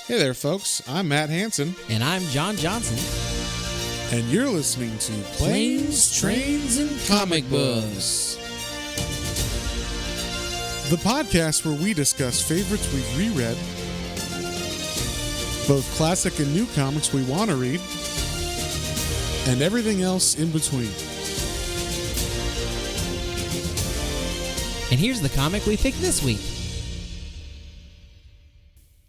Hey there, folks. I'm Matt Hansen. And I'm John Johnson. And you're listening to Planes, Trains, and Comic Books. The podcast where we discuss favorites we've reread, both classic and new comics we want to read, and everything else in between. And here's the comic we picked this week.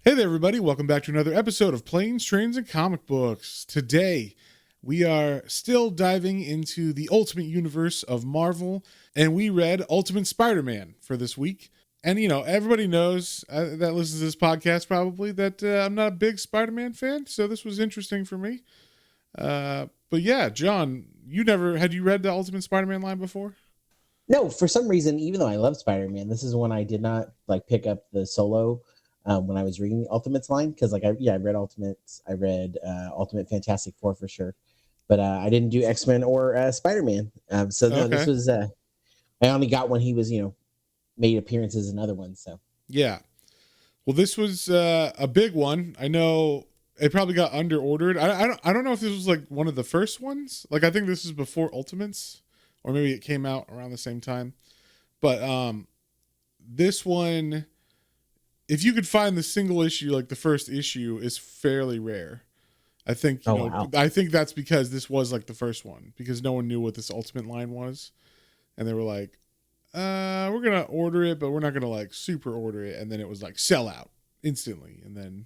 Hey there, everybody. Welcome back to another episode of Planes, Trains, and Comic Books. Today, we are still diving into the Ultimate Universe of Marvel, and we read Ultimate Spider-Man for this week. And, you know, everybody knows that listens to this podcast probably that I'm not a big Spider-Man fan, so this was interesting for me. But yeah, John, had you read the Ultimate Spider-Man line before? No, for some reason, even though I love Spider-Man, this is one I did not pick up the solo when I was reading the Ultimates line, because I read Ultimates, I read Ultimate Fantastic Four for sure, but I didn't do X-Men or Spider-Man. This was I only got when he was made appearances in other ones. So yeah, well, this was a big one. I know it probably got under ordered. I don't know if this was like one of the first ones. Like I think this is before Ultimates, or maybe it came out around the same time. But this one, if you could find the single issue, like the first issue, is fairly rare. I think I think that's because this was like the first one, because no one knew what this Ultimate line was, and they were like, we're gonna order it, but we're not gonna like super order it. And then it was like sell out instantly, and then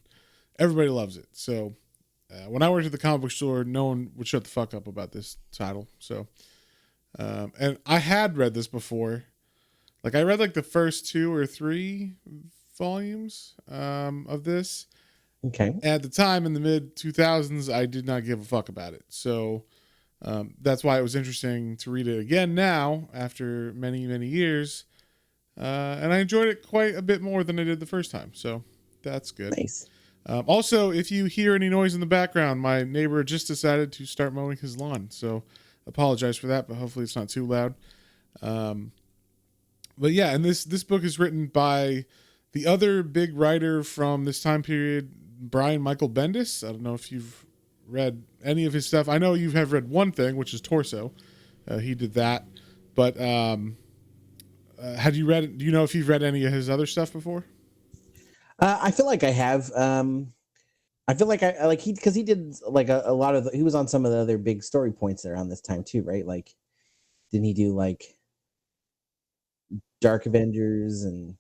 everybody loves it. So when I worked at the comic book store, no one would shut the fuck up about this title. So and I had read this before. Like I read like the first 2 or 3 volumes of this. Okay. At the time in the mid 2000s, I did not give a fuck about it. So that's why it was interesting to read it again now after many, many years. And I enjoyed it quite a bit more than I did the first time. So that's good. Nice. Also, if you hear any noise in the background, my neighbor just decided to start mowing his lawn. So apologize for that, but hopefully it's not too loud. But yeah, and this book is written by the other big writer from this time period, Brian Michael Bendis. I don't know if you've read any of his stuff. I know you have read one thing, which is Torso. He did that. But had you read? Do you know if you've read any of his other stuff before? I feel like I have. I feel like because he did like a lot of he was on some of the other big story points around this time too, right? Like, didn't he do like Dark Avengers and?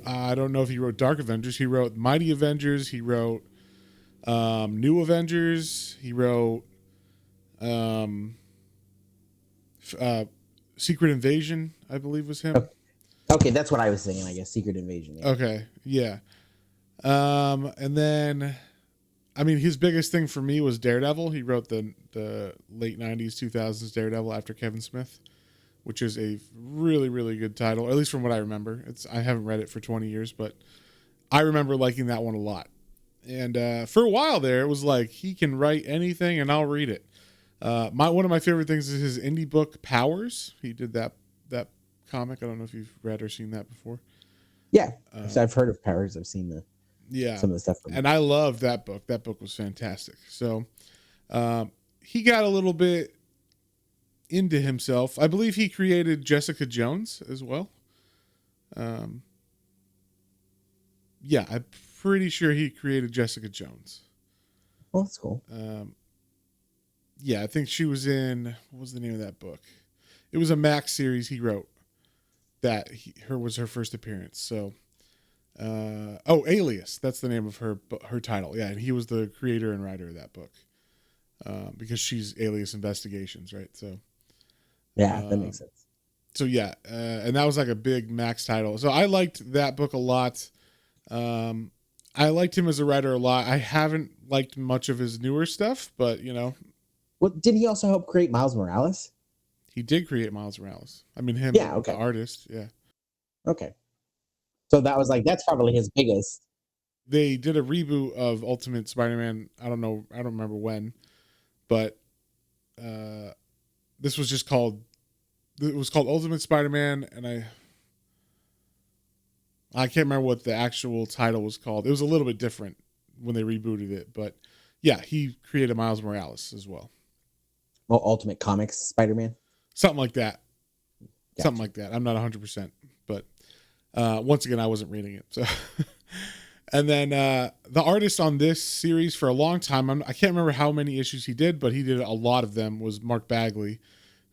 I don't know if he wrote Dark Avengers. He wrote Mighty Avengers. He wrote New Avengers. He wrote Secret Invasion, I believe was him. Okay, that's what I was thinking, I guess. Secret Invasion. Yeah. Okay, yeah. And then, I mean, his biggest thing for me was Daredevil. He wrote the late 90s, 2000s Daredevil after Kevin Smith, which is a really, really good title, at least from what I remember. I haven't read it for 20 years, but I remember liking that one a lot. And for a while there, it was like, he can write anything and I'll read it. One of my favorite things is his indie book, Powers. He did that comic. I don't know if you've read or seen that before. Yeah, I've heard of Powers. I've seen some of the stuff. And I loved that book. That book was fantastic. So he got a little bit into himself. I believe he created Jessica Jones as well. Yeah, I'm pretty sure he created Jessica Jones. Well, that's cool. Yeah, I think she was in, what was the name of that book? It was a Max series he wrote that was her first appearance. So, Alias, that's the name of her title. Yeah, and he was the creator and writer of that book. Because she's Alias Investigations, right? So, yeah, that makes sense. So yeah, and that was like a big Max title. So I liked that book a lot. I liked him as a writer a lot. I haven't liked much of his newer stuff, but Well, did he also help create Miles Morales? He did create Miles Morales. I mean, him, the artist, yeah. Okay. So that's probably his biggest. They did a reboot of Ultimate Spider-Man. I don't remember when, but this was just called. It was called Ultimate Spider-Man, and I can't remember what the actual title was called. It was a little bit different when they rebooted it. But yeah, he created Miles Morales as well. Well, Ultimate Comics Spider-Man. Something like that. Gotcha. Something like that. I'm not 100%, but once again, I wasn't reading it. So, and then the artist on this series for a long time, I can't remember how many issues he did, but he did a lot of them, was Mark Bagley,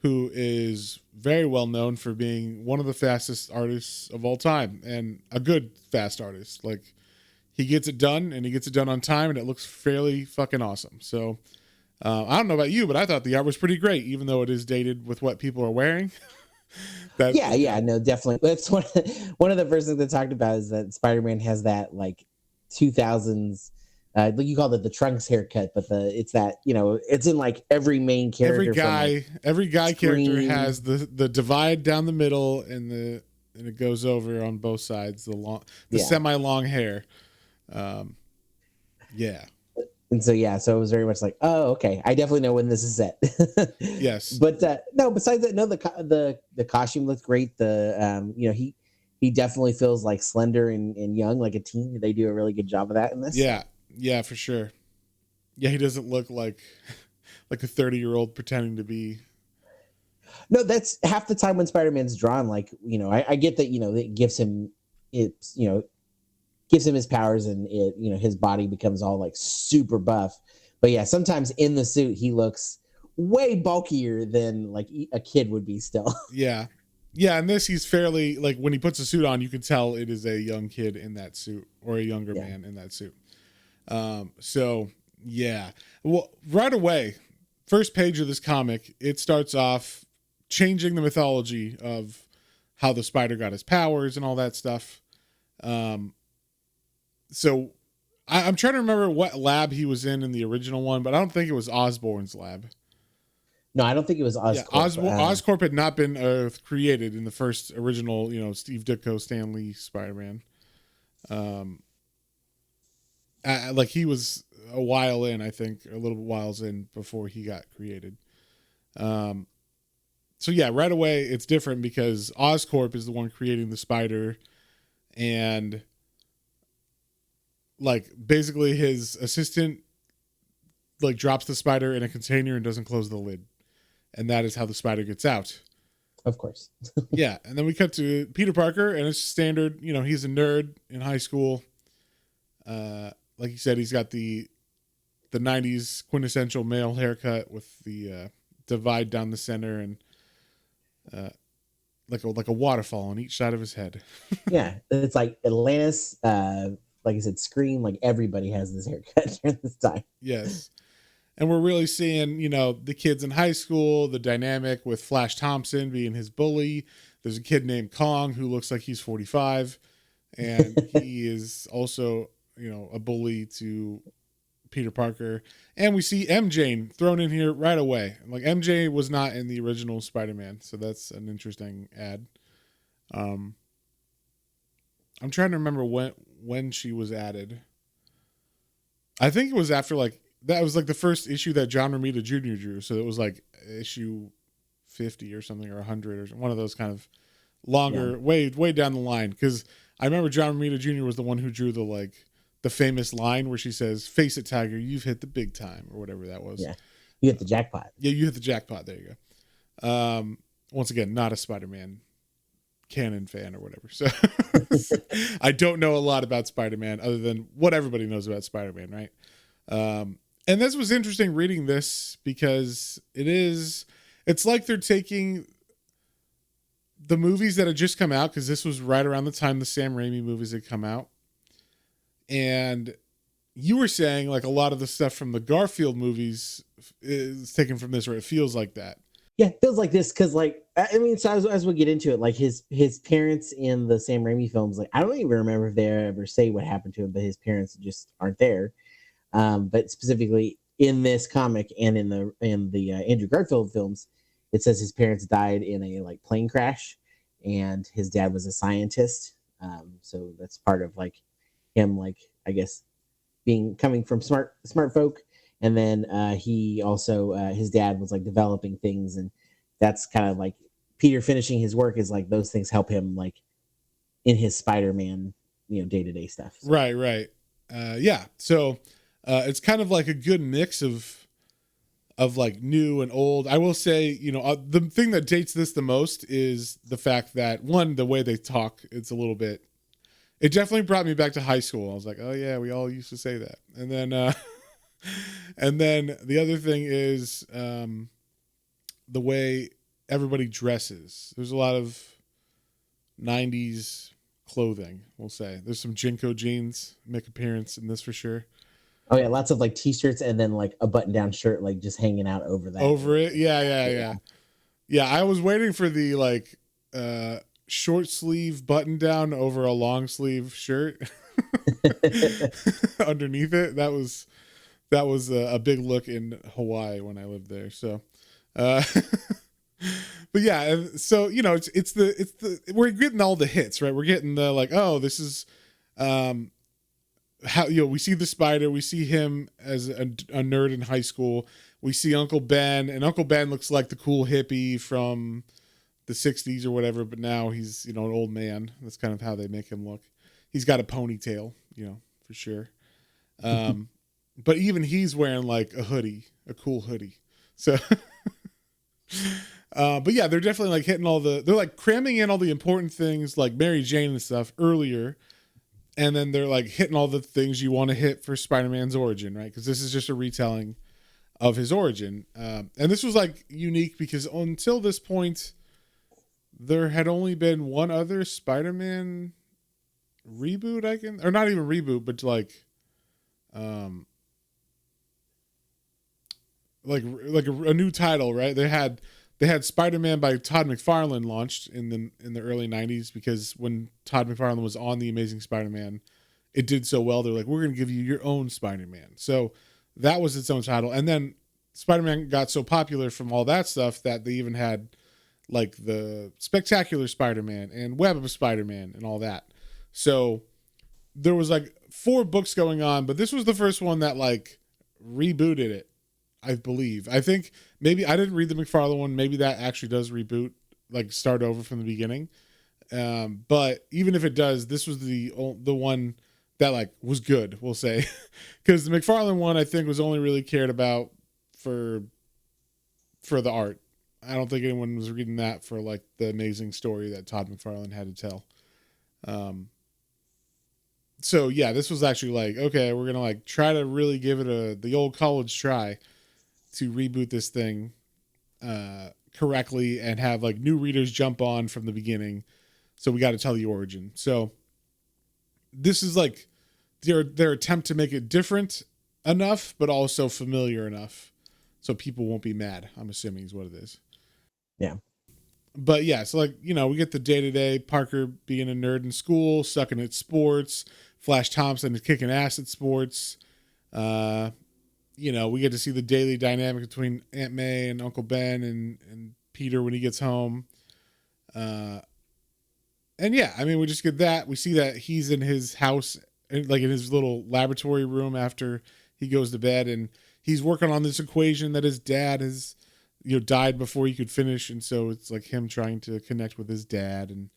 who is very well known for being one of the fastest artists of all time, and a good fast artist. Like, he gets it done, and he gets it done on time, and it looks fairly fucking awesome. So I don't know about you, but I thought the art was pretty great, even though it is dated with what people are wearing. No, definitely. That's one of the first things they talked about is that Spider-Man has that like 2000s, like you call it the Trunks haircut, but it's that, it's in like every main character. Every guy character has the divide down the middle, and it goes over on both sides. The semi-long hair. Yeah. And so so it was very much like, oh, okay, I definitely know when this is set. Yes. But no, besides that, no, the costume looks great. He definitely feels like slender and young, like a teen. They do a really good job of that in this. Yeah, for sure. Yeah, he doesn't look like a 30-year-old pretending to be. No, that's half the time when Spider-Man's drawn. Like, I get that, it gives him his powers, and his body becomes all like super buff. But yeah, sometimes in the suit he looks way bulkier than like a kid would be still. Yeah. And this, he's fairly, like, when he puts a suit on, you can tell it is a young kid in that suit, or a younger man in that suit. So yeah, well, right away, first page of this comic, it starts off changing the mythology of how the spider got his powers and all that stuff. So I'm trying to remember what lab he was in the original one, but I don't think it was Osborn's lab. No, I don't think it was Oscorp. Yeah, Oscorp had not been created in the first original, Steve Ditko, Stan Lee Spider-Man. Like, he was a while in, I think, a little whiles in before he got created. So yeah, right away it's different because Oscorp is the one creating the spider, and like basically his assistant like drops the spider in a container and doesn't close the lid, and that is how the spider gets out. Of course. Yeah, and then we cut to Peter Parker, and it's standard. He's a nerd in high school. Like you said, he's got the 90s quintessential male haircut with the divide down the center, and like a waterfall on each side of his head. Yeah, it's like Atlantis, like I said, Scream, like everybody has this haircut during this time. Yes. And we're really seeing, the kids in high school, the dynamic with Flash Thompson being his bully. There's a kid named Kong who looks like he's 45, and he is also, a bully to Peter Parker. And we see MJ thrown in here right away. Like, MJ was not in the original Spider-Man, so that's an interesting add. I'm trying to remember when she was added. I think it was after that was like the first issue that John Romita Jr. drew. So it was like issue 50 or something, or 100, or one of those kind of longer, way down the line. Because I remember John Romita Jr. was the one who drew the famous line where she says, "Face it, Tiger, you've hit the big time," or whatever that was. Yeah, you hit the jackpot. Yeah, you hit the jackpot. There you go. Once again, not a Spider-Man canon fan or whatever. So I don't know a lot about Spider-Man other than what everybody knows about Spider-Man, right? And this was interesting reading this because it's like they're taking the movies that had just come out, because this was right around the time the Sam Raimi movies had come out. And you were saying like a lot of the stuff from the Garfield movies is taken from this, or it feels like that. Yeah, it feels like this because, like, I mean, so as we get into it, like his parents in the Sam Raimi films, like I don't even remember if they ever say what happened to him, but his parents just aren't there. But specifically in this comic and in the Andrew Garfield films, it says his parents died in a like plane crash, and his dad was a scientist. So that's part of like him, like I guess coming from smart folk. And then he also his dad was like developing things, and that's kind of like Peter finishing his work is like those things help him like in his Spider-Man, day-to-day stuff. So. Right. Yeah, so it's kind of like a good mix of like new and old. I will say, the thing that dates this the most is the fact that, one, the way they talk, it's a little bit, it definitely brought me back to high school. I was like, oh yeah, we all used to say that. And then and then the other thing is the way everybody dresses. There's a lot of 90s clothing, we'll say. There's some Jinko jeans make appearance in this for sure. Oh yeah, lots of like t-shirts and then like a button-down shirt like just hanging out over that. Over it. Yeah, I was waiting for the like short sleeve button down over a long sleeve shirt underneath it. That was a big look in Hawaii when I lived there. So but yeah, so it's the we're getting all the hits, right? We're getting the like, oh, this is how we see the spider, we see him as a nerd in high school, we see Uncle Ben, and Uncle Ben looks like the cool hippie from the 60s or whatever, but now he's an old man. That's kind of how they make him look. He's got a ponytail, for sure. But even he's wearing like a hoodie, a cool hoodie. So but yeah, they're definitely like hitting they're like cramming in all the important things like Mary Jane and stuff earlier. And then they're like hitting all the things you want to hit for Spider-Man's origin, right? Because this is just a retelling of his origin. And this was like unique because until this point, there had only been one other Spider-Man reboot, or not even reboot, but like a new title, right? They had Spider-Man by Todd McFarlane launched in the early 90s because when Todd McFarlane was on The Amazing Spider-Man, it did so well. They're like, we're going to give you your own Spider-Man. So that was its own title. And then Spider-Man got so popular from all that stuff that they even had like the Spectacular Spider-Man and Web of Spider-Man and all that. So there was like 4 books going on, but this was the first one that like rebooted it, I believe. I think maybe I didn't read the McFarlane one. Maybe that actually does reboot, like start over from the beginning. But even if it does, this was the one that like was good, we'll say, because the McFarlane one I think was only really cared about for the art. I don't think anyone was reading that for like the amazing story that Todd McFarlane had to tell. So yeah, this was actually like, okay, we're gonna like try to really give it the old college try to reboot this thing correctly and have like new readers jump on from the beginning. So we got to tell the origin. So this is like their attempt to make it different enough, but also familiar enough, so people won't be mad. I'm assuming is what it is. Yeah. But yeah, so like, we get the day-to-day Parker being a nerd in school, sucking at sports. Flash Thompson is kicking ass at sports. We get to see the daily dynamic between Aunt May and Uncle Ben and Peter when he gets home. And yeah, I mean, we just get that. We see that he's in his house, like in his little laboratory room after he goes to bed, and he's working on this equation that his dad has, died before he could finish. And so it's like him trying to connect with his dad and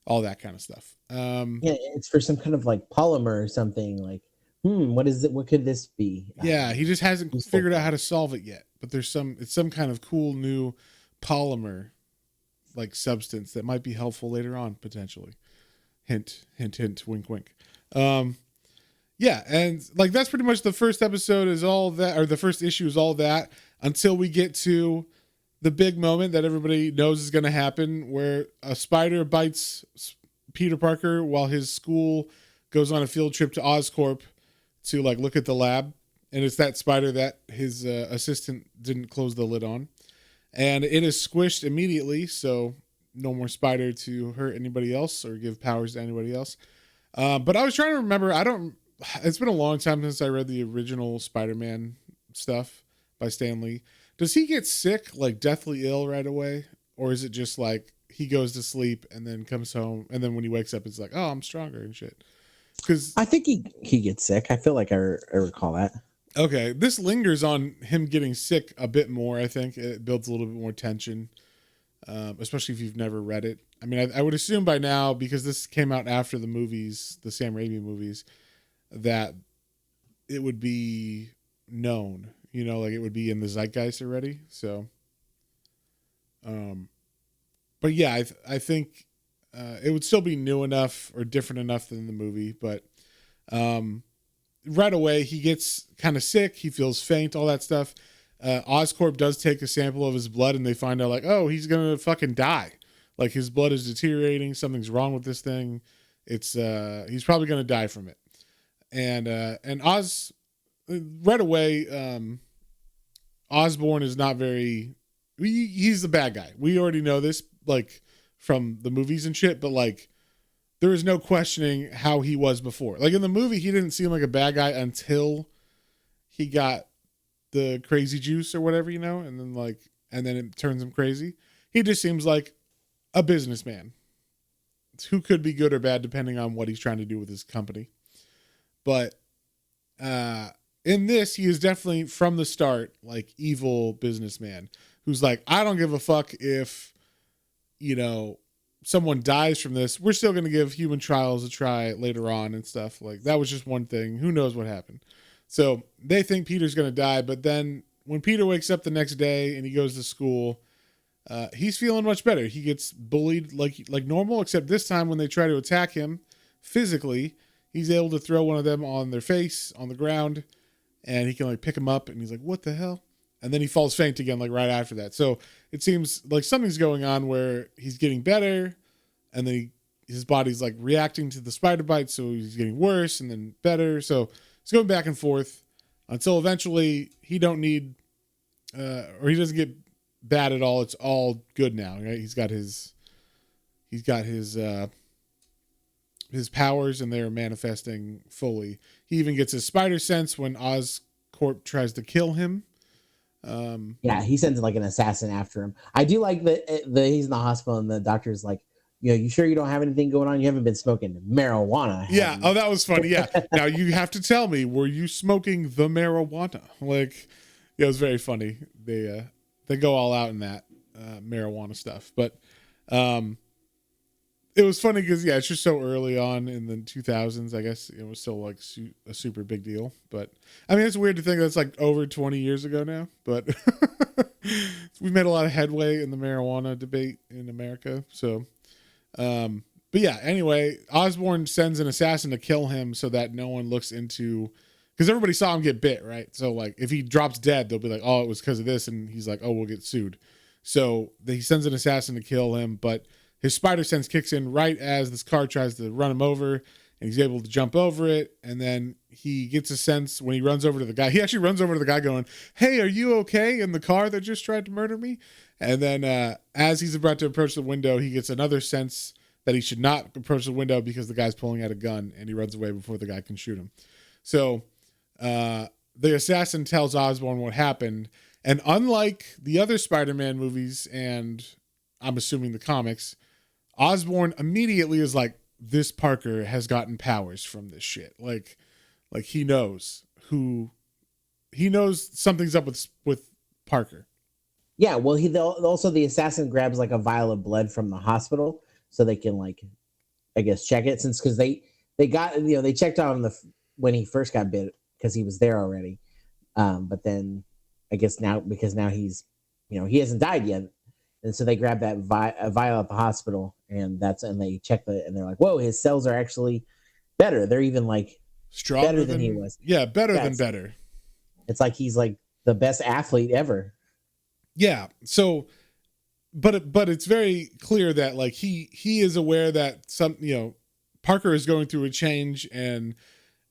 all that kind of stuff. Yeah, it's for some kind of like polymer or something like, what is it? What could this be? Yeah, he just hasn't figured out how to solve it yet. But it's some kind of cool new polymer like substance that might be helpful later on, potentially. Hint, hint, hint, wink, wink. Yeah, and like that's pretty much the first episode is all that, or the first issue is all that, until we get to the big moment that everybody knows is going to happen, where a spider bites Peter Parker while his school goes on a field trip to Oscorp to like look at the lab, and it's that spider that his assistant didn't close the lid on, and it is squished immediately, so no more spider to hurt anybody else or give powers to anybody else. But I was trying to remember, it's been a long time since I read the original Spider-Man stuff by Stan Lee. Does he get sick, like deathly ill right away? Or is it just like he goes to sleep and then comes home, and then when he wakes up, it's like, oh, I'm stronger and shit? Because I think he gets sick. I feel like I recall that. Okay, this lingers on him getting sick a bit more. I think it builds a little bit more tension, especially if you've never read it. I mean, I would assume by now, because this came out after the movies, the Sam Raimi movies, that it would be known, like it would be in the zeitgeist already. So, but yeah, I think it would still be new enough or different enough than the movie. But right away, he gets kind of sick. He feels faint, all that stuff. Oscorp does take a sample of his blood, and they find out like, oh, he's gonna fucking die. Like his blood is deteriorating. Something's wrong with this thing. It's he's probably gonna die from it. And Oz right away, Osborn is not very. He's the bad guy. We already know this, like from the movies and shit. But like, there is no questioning how he was before. Like in the movie, he didn't seem like a bad guy until he got the crazy juice or whatever, and then it turns him crazy. He just seems like a businessman who could be good or bad depending on what he's trying to do with his company. But in this, he is definitely from the start like evil businessman who's like, I don't give a fuck if someone dies from this. We're still going to give human trials a try later on and stuff. Like that was just one thing. Who knows what happened? So they think Peter's going to die, but then when Peter wakes up the next day and he goes to school, he's feeling much better. He gets bullied like normal, except this time when they try to attack him physically, he's able to throw one of them on their face on the ground, and he can like pick him up, and he's like, what the hell? And then he falls faint again, like right after that. So it seems like something's going on where he's getting better, and then his body's like reacting to the spider bite, so he's getting worse and then better. So it's going back and forth until eventually he don't need, or he doesn't get bad at all. It's all good now, right? He's got his powers, and they're manifesting fully. He even gets his spider sense when Oscorp tries to kill him. Yeah, he sends like an assassin after him. I do like that he's in the hospital and the doctor's like, you sure you don't have anything going on? You haven't been smoking marijuana? Yeah. Oh, that was funny. Yeah. Now you have to tell me, were you smoking the marijuana? Like, yeah, it was very funny. They go all out in that marijuana stuff, but it was funny because it's just so early on in the 2000s. I guess it was still like a super big deal. But I mean, it's weird to think that's like over 20 years ago now. But we've made a lot of headway in the marijuana debate in America. So, but yeah. Anyway, Osborn sends an assassin to kill him so that no one looks into, because everybody saw him get bit, right? So like, if he drops dead, they'll be like, "Oh, it was because of this," and he's like, "Oh, we'll get sued." So he sends an assassin to kill him, but his spider sense kicks in right as this car tries to run him over, and he's able to jump over it. And then he gets a sense when he runs over to the guy. He actually runs over to the guy going, "Hey, are you okay?" in the car that just tried to murder me. And then as he's about to approach the window, he gets another sense that he should not approach the window because the guy's pulling out a gun, and he runs away before the guy can shoot him. So the assassin tells Osborn what happened. And unlike the other Spider-Man movies, and I'm assuming the comics, Osborn immediately is like, this Parker has gotten powers from this shit. Like he knows something's up with Parker. Yeah, well, also the assassin grabs like a vial of blood from the hospital so they can like, I guess, check it, since because they got they checked on him when he first got bit because he was there already, but then I guess now because now he's he hasn't died yet, and so they grab that vial at the hospital, and they check and they're like, whoa, his cells are actually better. They're even like stronger better than he was. Yeah, better than better. It's like he's like the best athlete ever. Yeah. So, but it's very clear that like he is aware that Parker is going through a change, and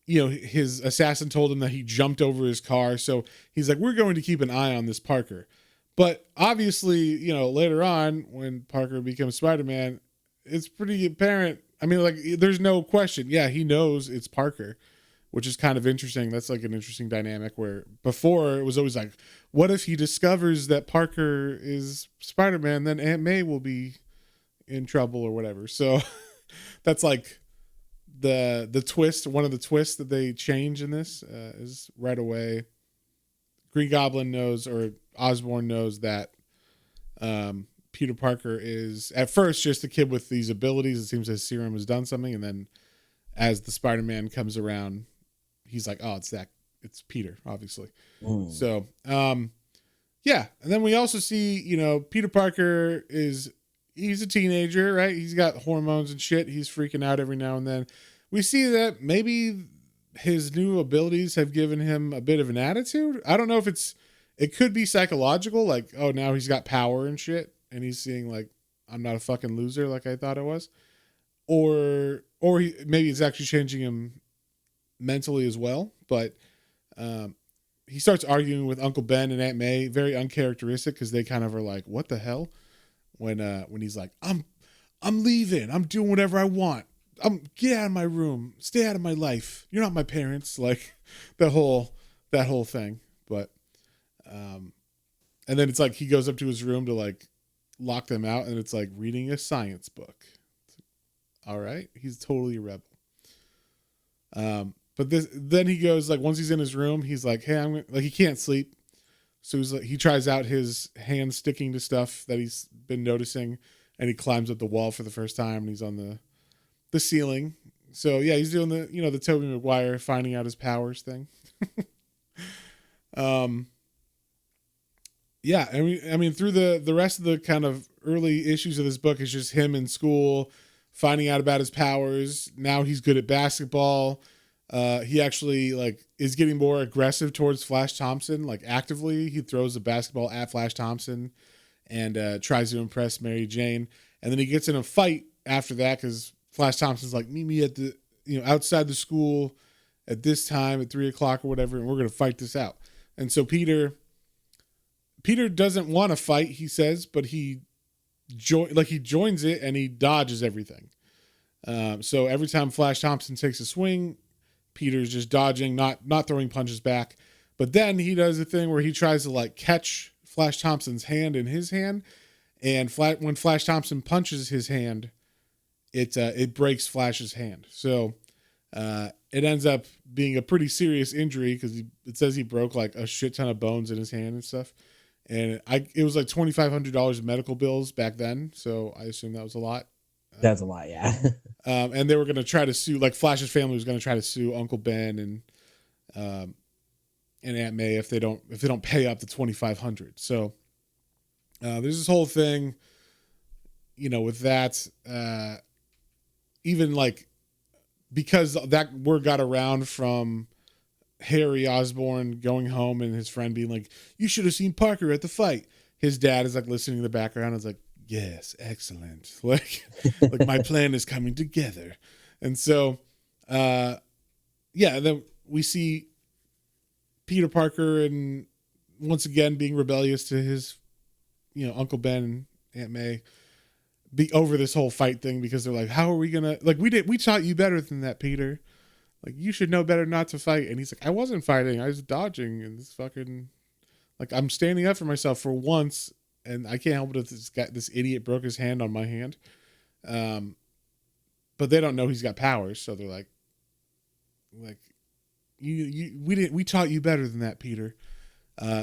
his assassin told him that he jumped over his car. So he's like, we're going to keep an eye on this Parker. But obviously, later on when Parker becomes Spider-Man, it's pretty apparent. I mean, like, there's no question. Yeah, he knows it's Parker, which is kind of interesting. That's like an interesting dynamic where before it was always like, what if he discovers that Parker is Spider-Man, then Aunt May will be in trouble or whatever. So that's like the twist. One of the twists that they change in this is right away. Green Goblin knows, or Osborn knows, that Peter Parker is at first just a kid with these abilities. It seems his serum has done something, and then as the Spider-Man comes around, he's like, oh, it's that it's Peter, obviously. Mm. So, yeah. And then we also see, Peter Parker he's a teenager, right? He's got hormones and shit. He's freaking out every now and then. We see that maybe his new abilities have given him a bit of an attitude. I don't know if it could be psychological, like, oh, now he's got power and shit, and he's seeing like, I'm not a fucking loser like I thought I was. Or maybe it's actually changing him mentally as well. But he starts arguing with Uncle Ben and Aunt May, very uncharacteristic, because they kind of are like, what the hell? When he's like, I'm leaving. I'm doing whatever I want. Get out of my room. Stay out of my life. You're not my parents. Like that whole thing. But and then it's like he goes up to his room to like lock them out, and it's like reading a science book. All right, he's totally a rebel. But then he goes like, once he's in his room, he's like, hey, he can't sleep. So he tries out his hand sticking to stuff that he's been noticing, and he climbs up the wall for the first time, and he's on the ceiling. So yeah, he's doing the Tobey Maguire finding out his powers thing. Yeah, I mean through the rest of the kind of early issues of this book is just him in school finding out about his powers. Now he's good at basketball. He actually like is getting more aggressive towards Flash Thompson. Like actively, he throws a basketball at Flash Thompson and tries to impress Mary Jane. And then he gets in a fight after that because Flash Thompson's like, meet me at the outside the school at this time at 3:00 or whatever, and we're gonna fight this out. And so Peter doesn't want to fight, he says, but he joins it and he dodges everything. So every time Flash Thompson takes a swing, Peter's just dodging, not throwing punches back. But then he does a thing where he tries to like catch Flash Thompson's hand in his hand, and when Flash Thompson punches his hand, it breaks Flash's hand. So it ends up being a pretty serious injury because it says he broke like a shit ton of bones in his hand and stuff. And it was like $2,500 in medical bills back then, so I assume that was a lot. That's a lot, yeah. And they were going to try to sue, like Flash's family was going to try to sue Uncle Ben and Aunt May if they don't pay up the $2,500. So there's this whole thing, with that. Even like because that word got around from Harry Osborn going home and his friend being like, you should have seen Parker at the fight. His dad is like listening in the background and is like, yes, excellent. Like my plan is coming together. And so, then we see Peter Parker and once again being rebellious to his, Uncle Ben and Aunt May be over this whole fight thing because they're like, how are we gonna, like, we taught you better than that, Peter. Like, you should know better not to fight. And he's like, I wasn't fighting. I was dodging. And this fucking, like, I'm standing up for myself for once. And I can't help it if this idiot broke his hand on my hand. But they don't know he's got powers. So they're like, we taught you better than that, Peter.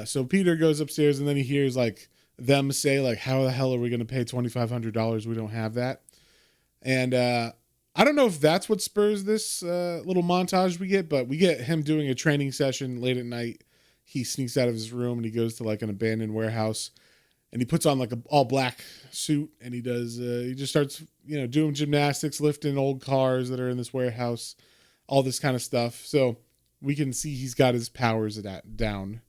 So Peter goes upstairs and then he hears like them say like, how the hell are we going to pay $2,500? We don't have that. And, I don't know if that's what spurs this little montage we get, but we get him doing a training session late at night. He sneaks out of his room and he goes to like an abandoned warehouse and he puts on like an all black suit and he just starts, doing gymnastics, lifting old cars that are in this warehouse, all this kind of stuff. So we can see he's got his powers down,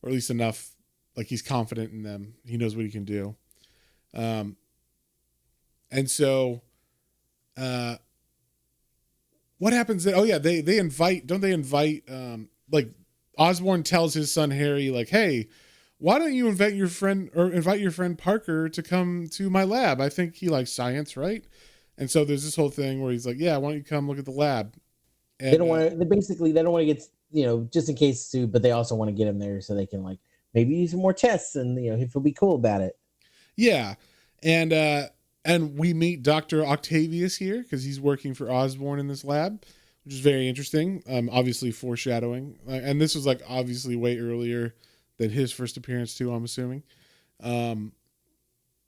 or at least enough, like he's confident in them. He knows what he can do. And so, what happens then? Oh yeah, they invite, don't they invite, like Osborn tells his son Harry, like, hey, why don't you invite your friend Parker to come to my lab? I think he likes science, right? And so there's this whole thing where he's like, yeah, why don't you come look at the lab? And, they don't want to, they don't want to get, just in case sued, but they also want to get him there so they can like maybe do some more tests and, he'll be cool about it. Yeah. And we meet Dr. Octavius here because he's working for Osborn in this lab, which is very interesting. Obviously foreshadowing. And this was like obviously way earlier than his first appearance too, I'm assuming. In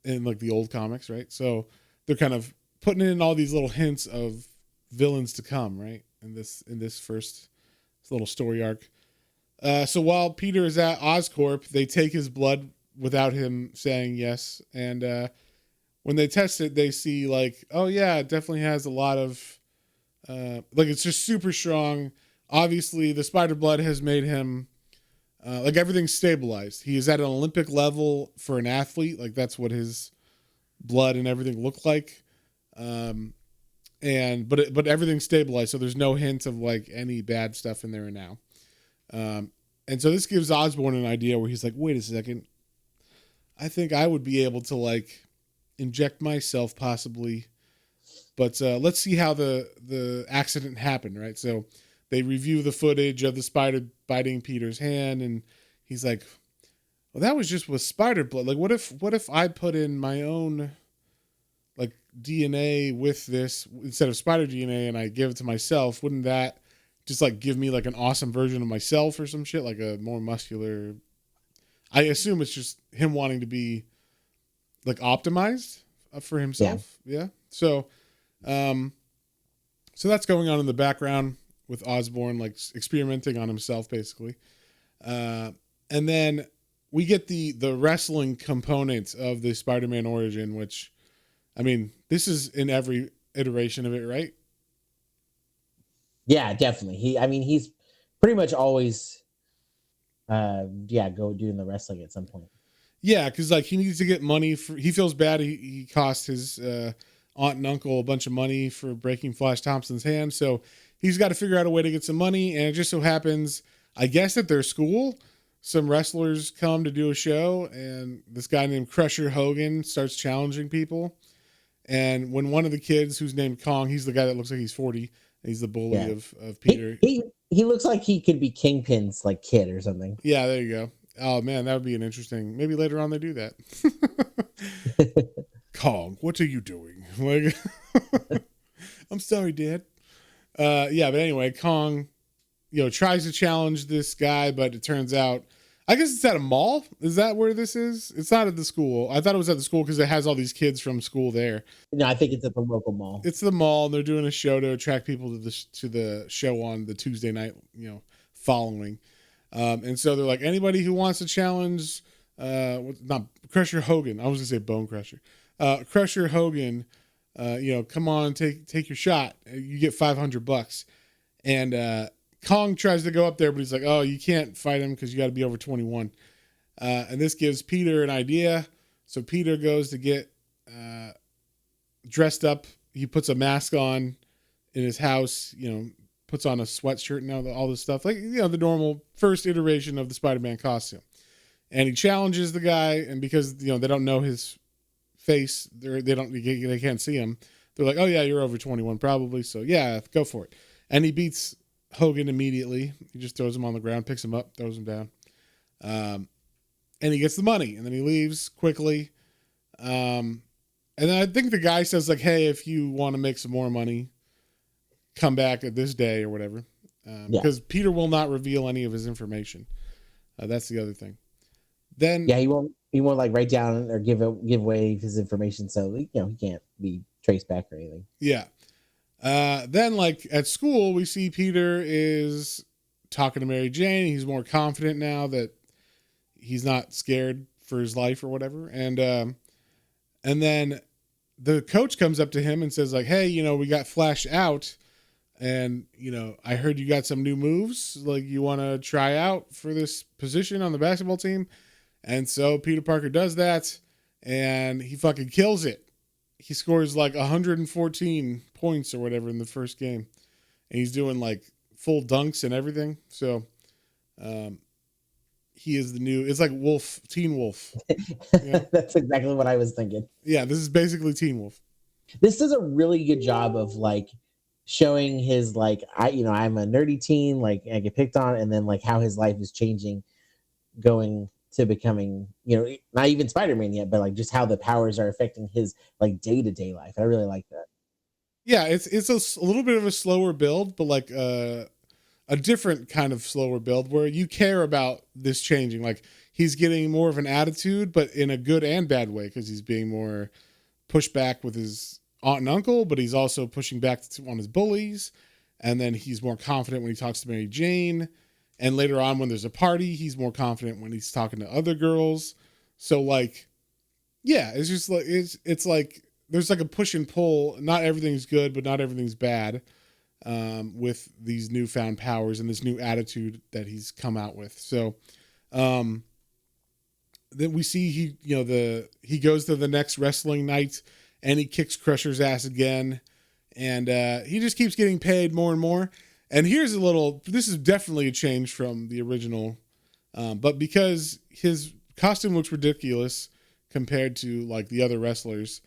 like the old comics, right? So they're kind of putting in all these little hints of villains to come, right? In this first little story arc. So while Peter is at Oscorp, they take his blood without him saying yes. And when they test it, they see like, oh yeah, it definitely has a lot of, like it's just super strong. Obviously, the spider blood has made him, like everything's stabilized. He is at an Olympic level for an athlete. Like that's what his blood and everything look like. But everything's stabilized, so there's no hint of like any bad stuff in there now. And so this gives Osborn an idea where he's like, wait a second, I think I would be able to like inject myself possibly, but let's see how the accident happened, right? So they review the footage of the spider biting Peter's hand, and he's like, well, that was just with spider blood. Like, what if I put in my own like DNA with this instead of spider DNA and I give it to myself? Wouldn't that just like give me like an awesome version of myself or some shit, like a more muscular? I assume it's just him wanting to be like optimized for himself. Yeah. So, so that's going on in the background with Osborn, like experimenting on himself, basically. And then we get the wrestling component of the Spider-Man origin, which, I mean, this is in every iteration of it, right? Yeah, definitely. He's pretty much always, go doing the wrestling at some point. Yeah, because like he needs to get money for. He feels bad. He cost his aunt and uncle a bunch of money for breaking Flash Thompson's hand, so he's got to figure out a way to get some money. And it just so happens, I guess, at their school, some wrestlers come to do a show, and this guy named Crusher Hogan starts challenging people. And when one of the kids, who's named Kong, he's the guy that looks like he's 40. He's the bully of Peter. He looks like he could be Kingpin's like kid or something. Yeah, there you go. Oh man, that would be an interesting. Maybe later on they do that. Kong, what are you doing? Like, I'm sorry, Dad. Yeah, but anyway, Kong, tries to challenge this guy, but it turns out, I guess it's at a mall. Is that where this is? It's not at the school. I thought it was at the school because it has all these kids from school there. No, I think it's at the local mall. It's the mall, and they're doing a show to attract people to the show on the Tuesday night, following. And so they're like, anybody who wants to challenge, not Crusher Hogan. I was gonna say Bone Crusher. Crusher Hogan, come on, take your shot. You get $500. And Kong tries to go up there, but he's like, oh, you can't fight him because you got to be over 21. And this gives Peter an idea. So Peter goes to get dressed up. He puts a mask on in his house, puts on a sweatshirt and all this stuff. Like, the normal first iteration of the Spider-Man costume. And he challenges the guy. And because, they don't know his face, they can't see him. They're like, oh yeah, you're over 21 probably. So yeah, go for it. And he beats Hogan immediately. He just throws him on the ground, picks him up, throws him down. And he gets the money, and then he leaves quickly. And then I think the guy says like, hey, if you want to make some more money, come back at this day or whatever. Because Peter will not reveal any of his information. That's the other thing. Then he won't like write down or give away his information, so he can't be traced back or anything. Yeah. Then like at school, we see Peter is talking to Mary Jane. He's more confident now that he's not scared for his life or whatever. And then the coach comes up to him and says like, hey, we got Flash out, and I heard you got some new moves. Like, you want to try out for this position on the basketball team? And so Peter Parker does that, and he fucking kills it. He scores like 114 points or whatever in the first game. And he's doing like full dunks and everything. So he is the new, it's like Teen Wolf. Yeah. That's exactly what I was thinking. Yeah, this is basically Teen Wolf. This does a really good job of like showing his like, I'm a nerdy teen, like I get picked on, and then like how his life is changing, going to becoming, not even Spider-Man yet, but like just how the powers are affecting his like day-to-day life. I really like that. Yeah, it's a little bit of a slower build, but like a different kind of slower build where you care about this changing. Like, he's getting more of an attitude, but in a good and bad way, because he's being more pushed back with his aunt and uncle, but he's also pushing back on his bullies. And then he's more confident when he talks to Mary Jane. And later on, when there's a party, he's more confident when he's talking to other girls. So like, yeah, it's just like it's like there's like a push and pull. Not everything's good, but not everything's bad. With these newfound powers and this new attitude that he's come out with. So then we see he goes to the next wrestling night and he kicks Crusher's ass again. And he just keeps getting paid more and more. And this is definitely a change from the original. But because his costume looks ridiculous compared to like the other wrestlers,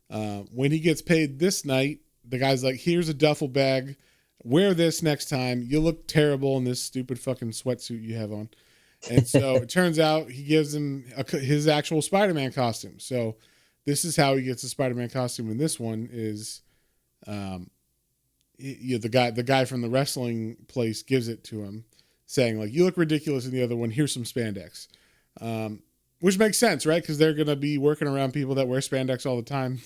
when he gets paid this night, the guy's like, here's a duffel bag. Wear this next time. You look terrible in this stupid fucking sweatsuit you have on. And so it turns out he gives him his actual Spider-Man costume. So this is how he gets the Spider-Man costume in this one is... the guy from the wrestling place gives it to him saying like, you look ridiculous in the other one. Here's some spandex. Which makes sense, right? Because they're going to be working around people that wear spandex all the time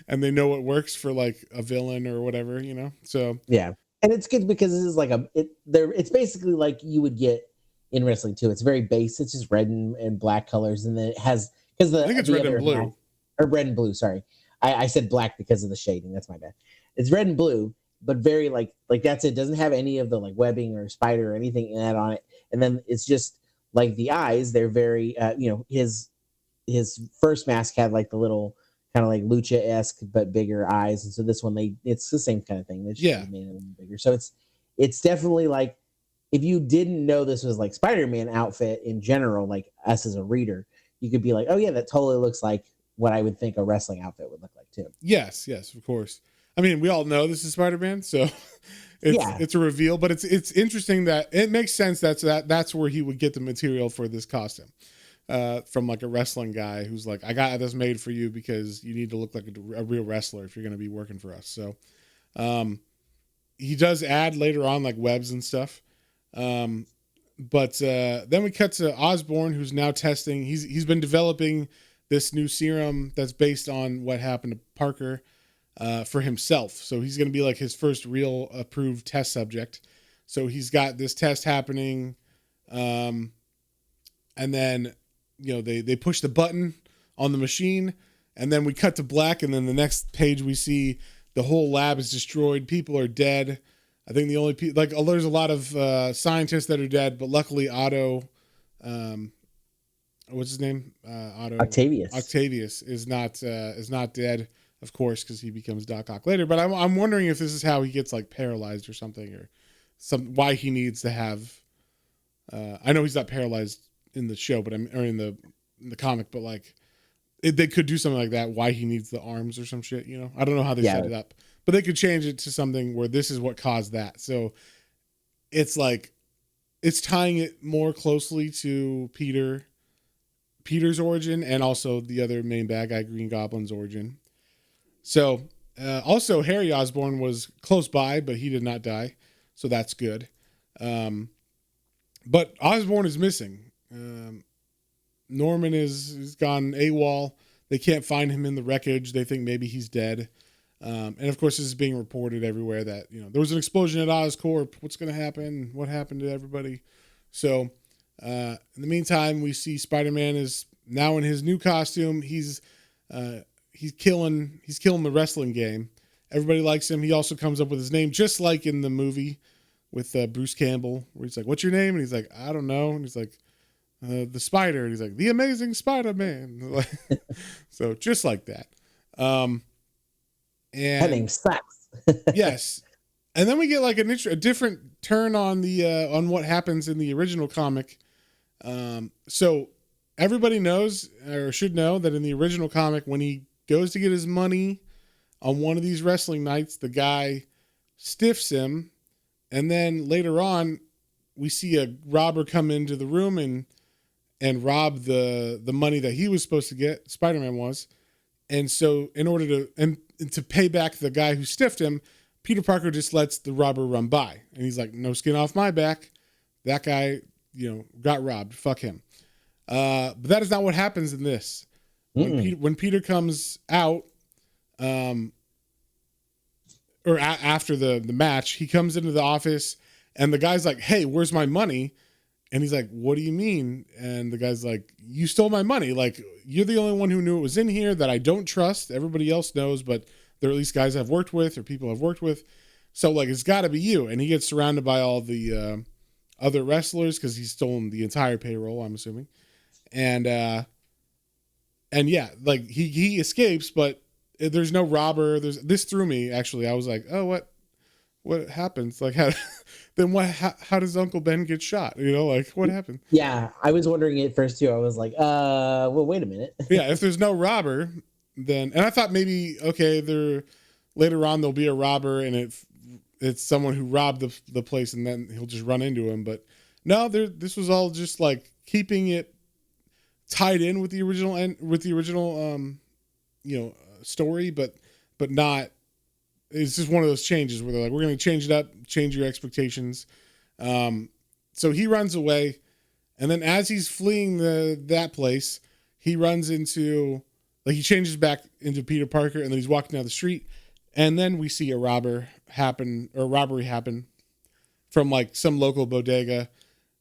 and they know what works for like a villain or whatever, So yeah. And it's good because this is like it's basically like you would get in wrestling too. It's very base. It's just red and black colors. And then it has, I think it's red and blue. Or red and blue. Sorry. I said black because of the shading. That's my bad. It's red and blue, but very like that's it. Doesn't have any of the like webbing or spider or anything in that on it. And then it's just like the eyes. They're very, his first mask had like the little kind of like lucha-esque but bigger eyes, and so this one it's the same kind of thing. They just made it a little bigger. So it's definitely like if you didn't know this was like Spider-Man outfit in general, like us as a reader, you could be like, oh yeah, that totally looks like what I would think a wrestling outfit would look like too. Yes, of course. I mean, we all know this is Spider-Man, so it's a reveal, but it's interesting that it makes sense that's where he would get the material for this costume. From like a wrestling guy who's like, I got this made for you because you need to look like a real wrestler if you're going to be working for us. So, he does add later on like webs and stuff. But then we cut to Osborn, who's now testing. He's been developing this new serum that's based on what happened to Parker, for himself. So he's going to be like his first real approved test subject. So he's got this test happening. And then, they push the button on the machine and then we cut to black. And then the next page we see the whole lab is destroyed. People are dead. I think the only people there's a lot of scientists that are dead, but luckily Otto, what's his name? Otto Octavius is not dead, of course, because he becomes Doc Ock later. But I'm wondering if this is how he gets like paralyzed or something, or why he needs to have. I know he's not paralyzed in the show, but in the comic, but like they could do something like that. Why he needs the arms or some shit, I don't know how they set it up, but they could change it to something where this is what caused that. So it's like it's tying it more closely to Peter's origin and also the other main bad guy, Green Goblin's origin. So also Harry Osborn was close by, but he did not die, so that's good. But Osborn is missing. Norman is gone AWOL. They can't find him in the wreckage. They think maybe he's dead. And of course, this is being reported everywhere that, there was an explosion at Oscorp. What's going to happen? What happened to everybody? So, in the meantime, we see Spider-Man is now in his new costume. He's killing the wrestling game. Everybody likes him. He also comes up with his name, just like in the movie with Bruce Campbell, where he's like, "What's your name?" And he's like, "I don't know." And he's like, "The Spider." And he's like, "The Amazing Spider-Man." So just like that. And that name sucks. Yes. And then we get like a different turn on on what happens in the original comic. So everybody knows or should know that in the original comic, when he goes to get his money on one of these wrestling nights, the guy stiffs him. And then later on, we see a robber come into the room and rob the money that he was supposed to get. Spider-Man was. And so in order to pay back the guy who stiffed him, Peter Parker just lets the robber run by. And he's like, no skin off my back. That guy, got robbed. Fuck him. But that is not what happens in this. When Peter comes out, or after the match, he comes into the office And the guy's like, hey, where's my money? And he's like, what do you mean? And the guy's like, you stole my money. Like, you're the only one who knew it was in here that I don't trust. Everybody else knows, but they're at least guys I've worked with or people I've worked with. So, like, it's got to be you. And he gets surrounded by all the other wrestlers because he's stolen the entire payroll, I'm assuming. And yeah, like, he escapes, but there's no robber. This threw me, actually. I was like, oh, what happens? Like, how does Uncle Ben get shot? You know, like, what happened? Yeah, I was wondering it first too. I was like, well, wait a minute. Yeah, if there's no robber, then, and I thought maybe, okay, later on there'll be a robber and it's someone who robbed the place and then he'll just run into him. But no, this was all just like keeping it tied in with the original story, but not. It's just one of those changes where they're like, we're going to change it up, change your expectations. So he runs away, and then as he's fleeing that place, he runs into, like, he changes back into Peter Parker, and then he's walking down the street, and then we see a robbery happen from like some local bodega,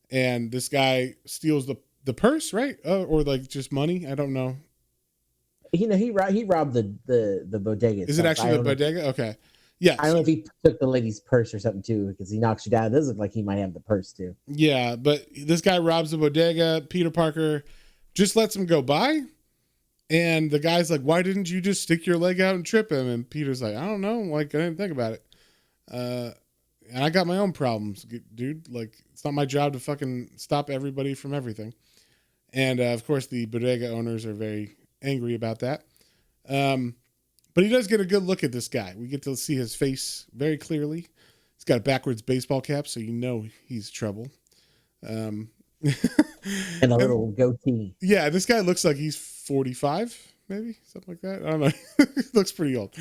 and this guy steals the purse, right? Or like just money. I don't know. He robbed the bodega. Is it actually the bodega? Okay. Yeah. I don't know if he took the lady's purse or something too, because he knocks you down. It does look like he might have the purse too. Yeah, but this guy robs the bodega. Peter Parker just lets him go by. And the guy's like, why didn't you just stick your leg out and trip him? And Peter's like, I don't know. Like, I didn't think about it. And I got my own problems, dude. Like, it's not my job to fucking stop everybody from everything. And, of course, the bodega owners are very angry about that. But he does get a good look at this guy. We get to see his face very clearly. He's got a backwards baseball cap, so you know he's trouble. And a little goatee. Yeah, this guy looks like he's 45, maybe, something like that. I don't know. He looks pretty old.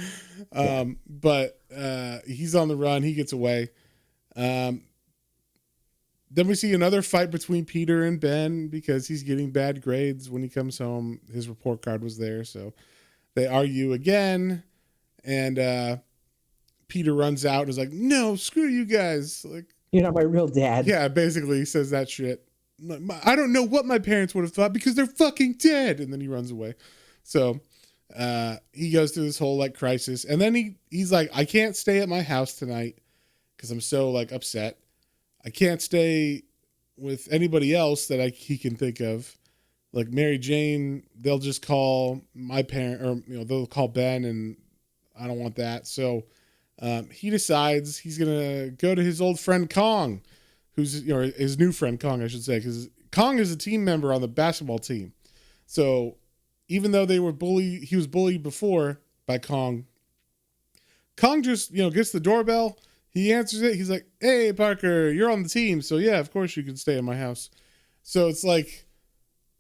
But he's on the run. He gets away. Then we see another fight between Peter and Ben because he's getting bad grades when he comes home. His report card was there, so they argue again. And Peter runs out and is like, no, screw you guys. Like, you're not my real dad. Yeah, basically he says that shit. I don't know what my parents would have thought because they're fucking dead. And then he runs away. So he goes through this whole like crisis. And then he's like, I can't stay at my house tonight because I'm so like upset. I can't stay with anybody else that he can think of. Like Mary Jane, they'll just call my parent, or they'll call Ben, and I don't want that. So he decides he's gonna go to his old friend Kong, who's his new friend Kong, I should say, because Kong is a team member on the basketball team. So even though he was bullied before by Kong. Kong just gets the doorbell. He answers it. He's like, "Hey, Parker, you're on the team, so yeah, of course you can stay in my house." So it's like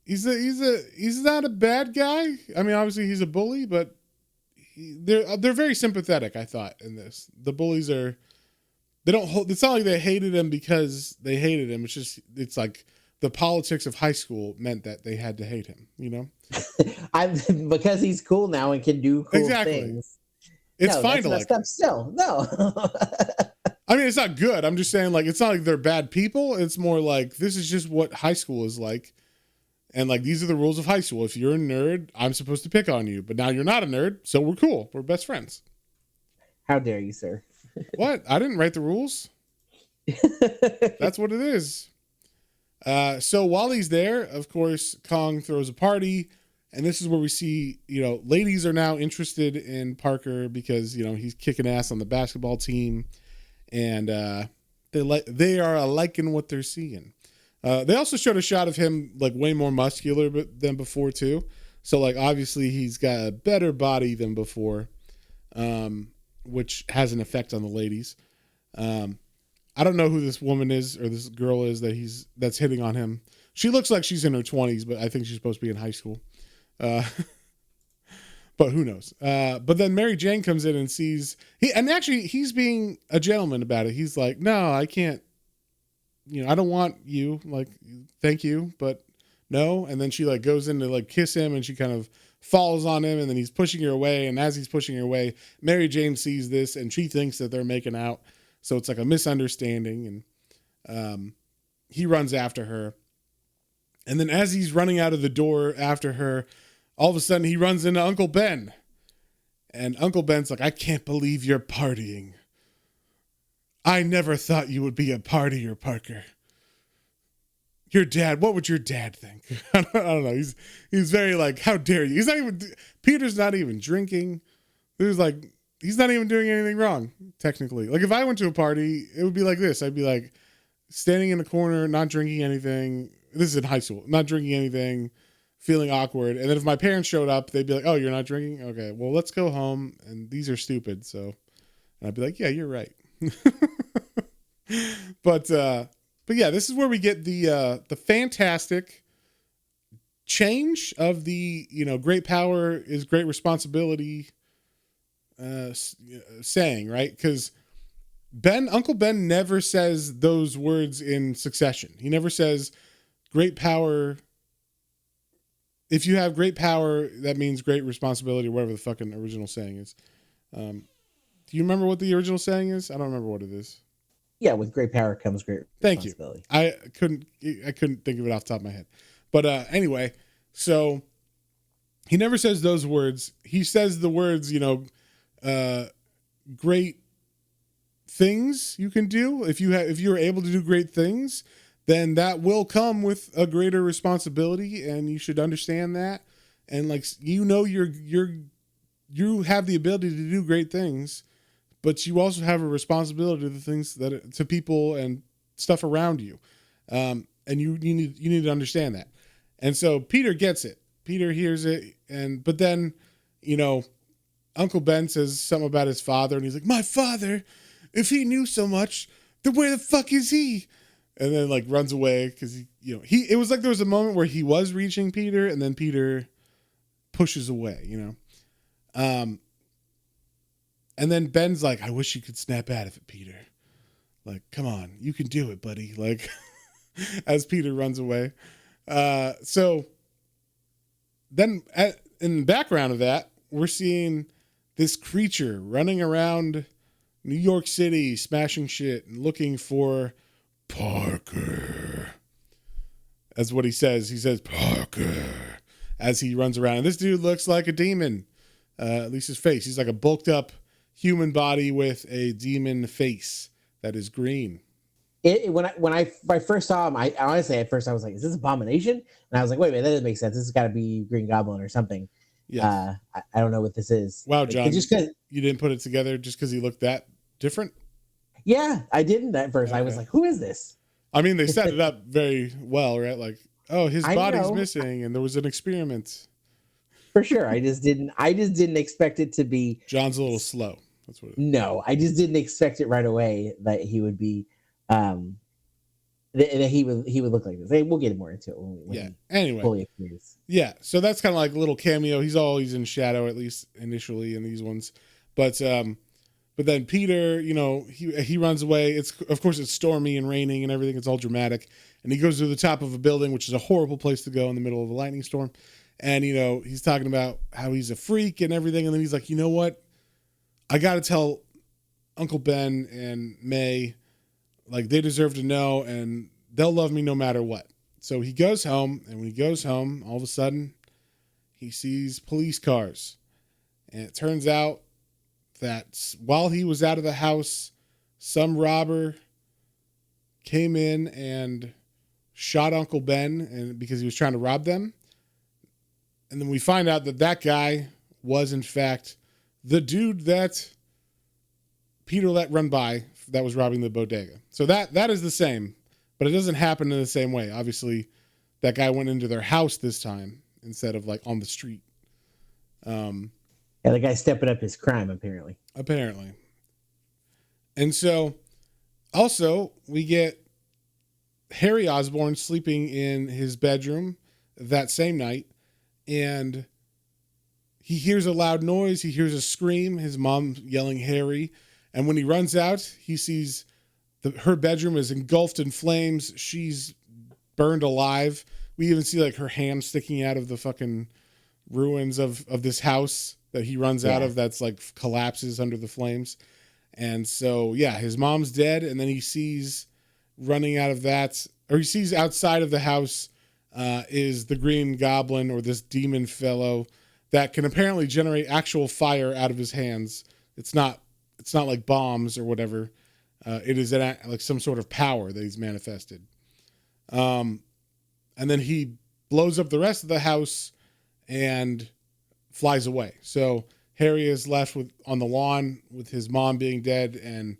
he's not a bad guy. I mean, obviously he's a bully, but they're very sympathetic. I thought in this, the bullies they don't hold. It's not like they hated him because they hated him. It's like the politics of high school meant that they had to hate him. Because he's cool now and can do cool things. It's fine to like. Still, no. I mean, it's not good. I'm just saying, like, it's not like they're bad people. It's more like this is just what high school is like, and like these are the rules of high school. If you're a nerd, I'm supposed to pick on you, but now you're not a nerd, so we're cool. We're best friends. How dare you, sir? What? I didn't write the rules. That's what it is. So while he's there, of course, Kong throws a party. And this is where we see, ladies are now interested in Parker because, he's kicking ass on the basketball team. And they are liking what they're seeing. They also showed a shot of him, like, way more muscular than before, too. So, like, obviously he's got a better body than before, which has an effect on the ladies. I don't know who this woman is or this girl is that's hitting on him. She looks like she's in her 20s, but I think she's supposed to be in high school. But who knows? But then Mary Jane comes in and sees he's being a gentleman about it. He's like, no, I can't, I don't want you, like, thank you, but no. And then she like goes in to like kiss him and she kind of falls on him and then he's pushing her away. And as he's pushing her away, Mary Jane sees this and she thinks that they're making out. So it's like a misunderstanding. He runs after her. And then as he's running out of the door after her, all of a sudden he runs into Uncle Ben. And Uncle Ben's like, I can't believe you're partying. I never thought you would be a partier, Parker. Your dad, what would your dad think? I don't know. He's very like, how dare you? Peter's not even drinking. He's not even doing anything wrong, technically. Like if I went to a party, it would be like this. I'd be like standing in a corner, not drinking anything. This is in high school, not drinking anything, feeling awkward. And then if my parents showed up, they'd be like, oh, you're not drinking? Okay, well, let's go home. And these are stupid. So, and I'd be like, yeah, you're right. But yeah, this is where we get the fantastic change of the, great power is great responsibility saying, right? Because Uncle Ben never says those words in succession. He never says great power. If you have great power, that means great responsibility, or whatever the fucking original saying is. Do you remember what the original saying is? I don't remember what it is. Yeah, with great power comes great responsibility. Thank you. I couldn't think of it off the top of my head. But anyway, so he never says those words. He says the words, great things you can do. If you're able to do great things, then that will come with a greater responsibility, and you should understand that. And you have the ability to do great things, but you also have a responsibility to the things to people and stuff around you. And you need to understand that. And so Peter gets it. Peter hears it. But then, Uncle Ben says something about his father, and he's like, my father, if he knew so much, then where the fuck is he? And then runs away because it was like there was a moment where he was reaching Peter, and then Peter pushes away, and then Ben's like, I wish you could snap out of it, Peter. Like, come on, you can do it, buddy. Like, as Peter runs away. So then in the background of that, we're seeing this creature running around New York City, smashing shit and looking for Parker. That's what he says. He says, Parker, as he runs around. And this dude looks like a demon, at least his face. He's like a bulked up human body with a demon face that is green. When I first saw him, I honestly at first I was like, "Is this Abomination?" And I was like, "Wait, that doesn't make sense. This has got to be Green Goblin or something." Yes. I don't know what this is. Wow, John, you didn't put it together just because he looked that different? Yeah, I didn't at first. Okay. I was like, "Who is this?" I mean, they set it up very well, right? Like, oh, his body's missing, and there was an experiment. For sure, I just didn't expect it to be. John's a little slow. That's what. No, I just didn't expect it right away that he would be. That he would look like this. Hey, we'll get more into it when he anyway fully appears. Yeah, so that's kind of like a little cameo. He's always in shadow, at least initially in these ones, but then Peter, he runs away. Of course it's stormy and raining and everything. It's all dramatic, and he goes to the top of a building, which is a horrible place to go in the middle of a lightning storm. And he's talking about how he's a freak and everything, and then he's like, you know what? I got to tell Uncle Ben and May. Like, they deserve to know, and they'll love me no matter what. So he goes home, and when he goes home, all of a sudden, he sees police cars. And it turns out that while he was out of the house, some robber came in and shot Uncle Ben because he was trying to rob them. And then we find out that guy was, in fact, the dude that Peter let run by that was robbing the bodega. So that is the same, but it doesn't happen in the same way. Obviously, that guy went into their house this time instead of on the street. Yeah, the guy stepping up his crime, apparently. And so, also, we get Harry Osborn sleeping in his bedroom that same night, and he hears a loud noise. He hears a scream. His mom yelling, Harry. And when he runs out, he sees her bedroom is engulfed in flames. She's burned alive. We even see her hand sticking out of the fucking ruins of this house that he runs out of that's collapses under the flames. And so, his mom's dead. And then he sees running out of that, or he sees outside of the house is the Green Goblin, or this demon fellow that can apparently generate actual fire out of his hands. It's not like bombs or whatever. It is like some sort of power that he's manifested. And then he blows up the rest of the house and flies away. So Harry is left on the lawn with his mom being dead, and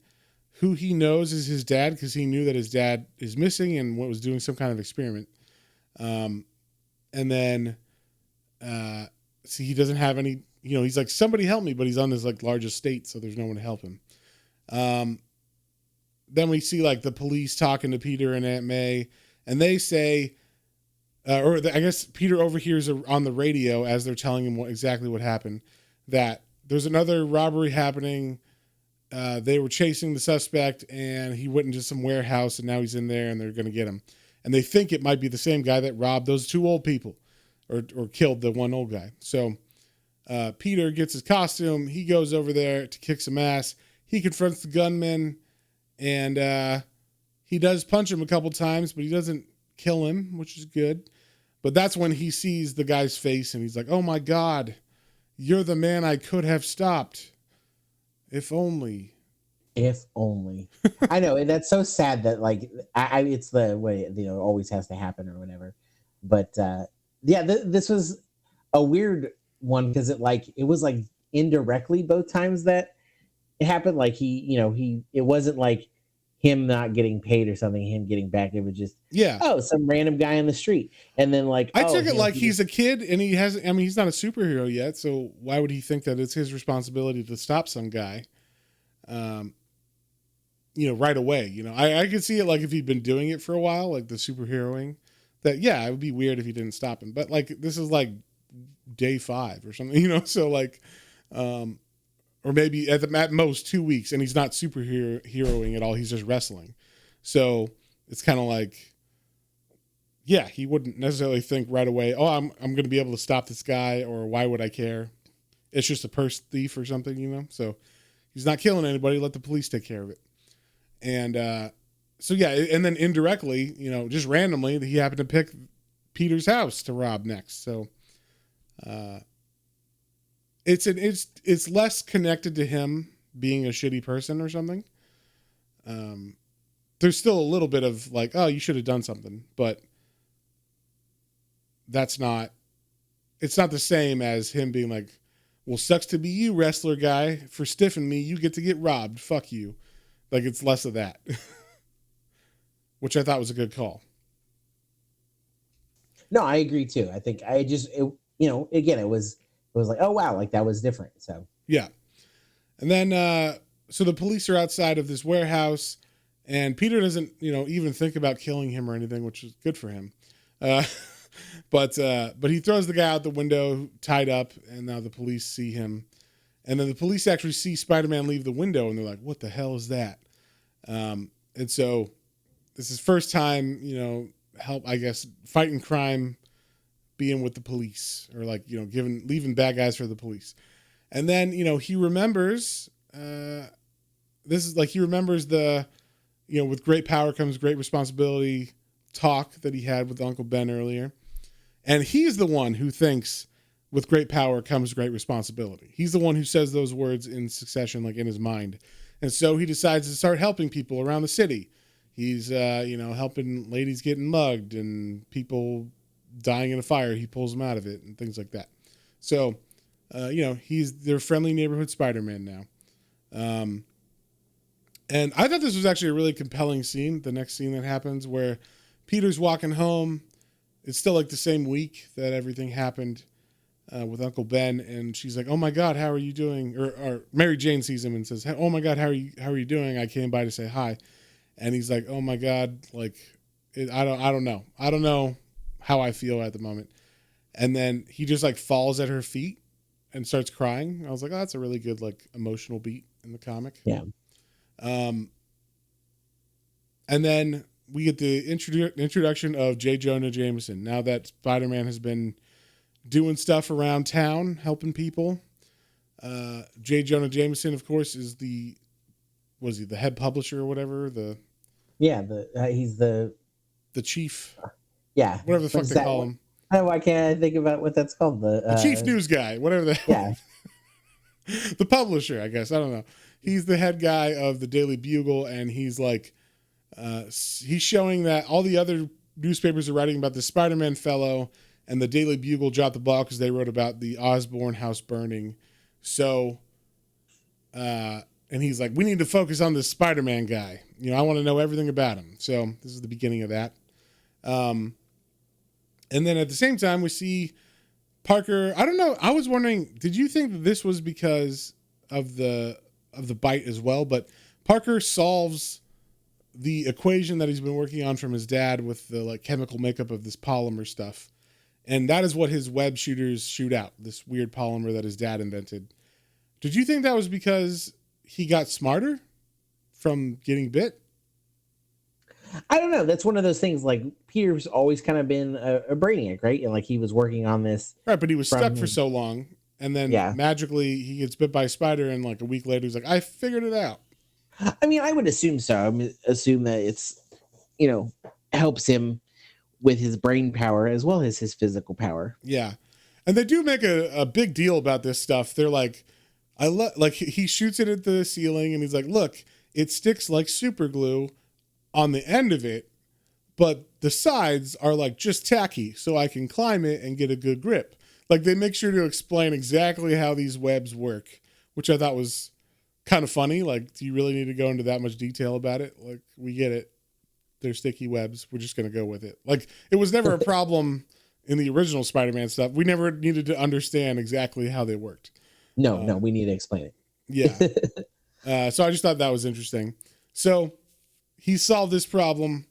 who he knows is his dad, because he knew that his dad is missing and was doing some kind of experiment. And then see, he doesn't have any, he's like, somebody help me, but he's on this like large estate, so there's no one to help him. Then we see like the police talking to Peter and Aunt May, and they say, I guess Peter overhears on the radio as they're telling him exactly what happened, that there's another robbery happening. They were chasing the suspect, and he went into some warehouse, and now he's in there, and they're going to get him. And they think it might be the same guy that robbed those two old people, or killed the one old guy. So Peter gets his costume. He goes over there to kick some ass. He confronts the gunman, and he does punch him a couple times, but he doesn't kill him, which is good. But that's when he sees the guy's face, and he's like, oh my God, you're the man I could have stopped. If only. If only. I know, and that's so sad that like it's the way always has to happen or whatever. But this was a weird one because it was like indirectly both times that it happened. Like it wasn't like him not getting paid or something, him getting back. It was just some random guy in the street, and then like I took it like he's a kid and he's not a superhero yet, so why would he think that it's his responsibility to stop some guy right away? I could see it like if he'd been doing it for a while, like the superheroing, that it would be weird if he didn't stop him. But like this is like day 5 or something, so like or maybe at most 2 weeks, and he's not superheroing at all. He's just wrestling. So it's kind of like, he wouldn't necessarily think right away, oh, I'm going to be able to stop this guy, or why would I care? It's just a purse thief or something, So he's not killing anybody. Let the police take care of it. And and then indirectly, just randomly, he happened to pick Peter's house to rob next. So it's less connected to him being a shitty person or something. There's still a little bit of like, oh, you should have done something, but it's not the same as him being like, well, sucks to be you, wrestler guy. For stiffing me, you get to get robbed. Fuck you. Like, it's less of that, which I thought was a good call. No, I agree too. I think again, it was like, oh wow, like that was different. So yeah. And then so the police are outside of this warehouse, and Peter doesn't even think about killing him or anything, which is good for him. But he throws the guy out the window tied up, and now the police see him, and then the police actually see Spider-Man leave the window, and they're like, what the hell is that? And so this is first time help, I guess, fighting crime, being with the police, or like, leaving bad guys for the police. And then, he remembers, he remembers the, with great power comes great responsibility talk that he had with Uncle Ben earlier. And he's the one who thinks with great power comes great responsibility. He's the one who says those words in succession, like in his mind. And so he decides to start helping people around the city. He's, helping ladies getting mugged and people dying in a fire. He pulls them out of it and things like that. So, he's their friendly neighborhood Spider-Man now. And I thought this was actually a really compelling scene. The next scene that happens where Peter's walking home. It's still like the same week that everything happened with Uncle Ben. And she's like, oh my God, how are you doing? Or Mary Jane sees him and says, oh my God, how are you doing? I came by to say hi. And he's like, oh my God, like, I don't know. I don't know how I feel at the moment. And then he just like falls at her feet and starts crying. I was like, oh, that's a really good, like, emotional beat in the comic. Yeah. And then we get the introduction of J. Jonah Jameson. Now that Spider-Man has been doing stuff around town, helping people. J. Jonah Jameson, of course, is the head publisher or whatever? Yeah, he's the chief, yeah. whatever the What fuck is they that? call him, Oh, why can't I think about what that's called? the chief news guy, whatever the hell. Yeah. The publisher, I guess. I don't know. He's the head guy of the Daily Bugle, and he's like, he's showing that all the other newspapers are writing about the Spider-Man fellow, and the Daily Bugle dropped the ball because they wrote about the Osborne house burning. So, and he's like, we need to focus on this Spider-Man guy. I want to know everything about him. So this is the beginning of that. And then at the same time, we see Parker. I don't know. I was wondering, did you think that this was because of the bite as well? But Parker solves the equation that he's been working on from his dad with the like chemical makeup of this polymer stuff. And that is what his web shooters shoot out, this weird polymer that his dad invented. Did you think that was because he got smarter from getting bit? I don't know. That's one of those things. Like Peter's always kind of been a brainiac, right? And like he was working on this, Right, but he was stuck for so long, and then Yeah. magically he gets bit by a spider, and like a week later he's like, I figured it out. I mean, I would assume so. I mean, assume that it's, helps him with his brain power as well as his physical power. Yeah. And they do make a big deal about this stuff. They're like, like he shoots it at the ceiling and he's like, look, it sticks like super glue on the end of it, but the sides are like just tacky so I can climb it and get a good grip. Like they make sure to explain exactly how these webs work, which I thought was kind of funny. Like, do you really need to go into that much detail about it? Like, we get it. They're sticky webs. We're just going to go with it. Like, it was never a problem in the original Spider-Man stuff. We never needed to understand exactly how they worked. No, we need to explain it. Yeah. So I just thought that was interesting. So he solved this problem,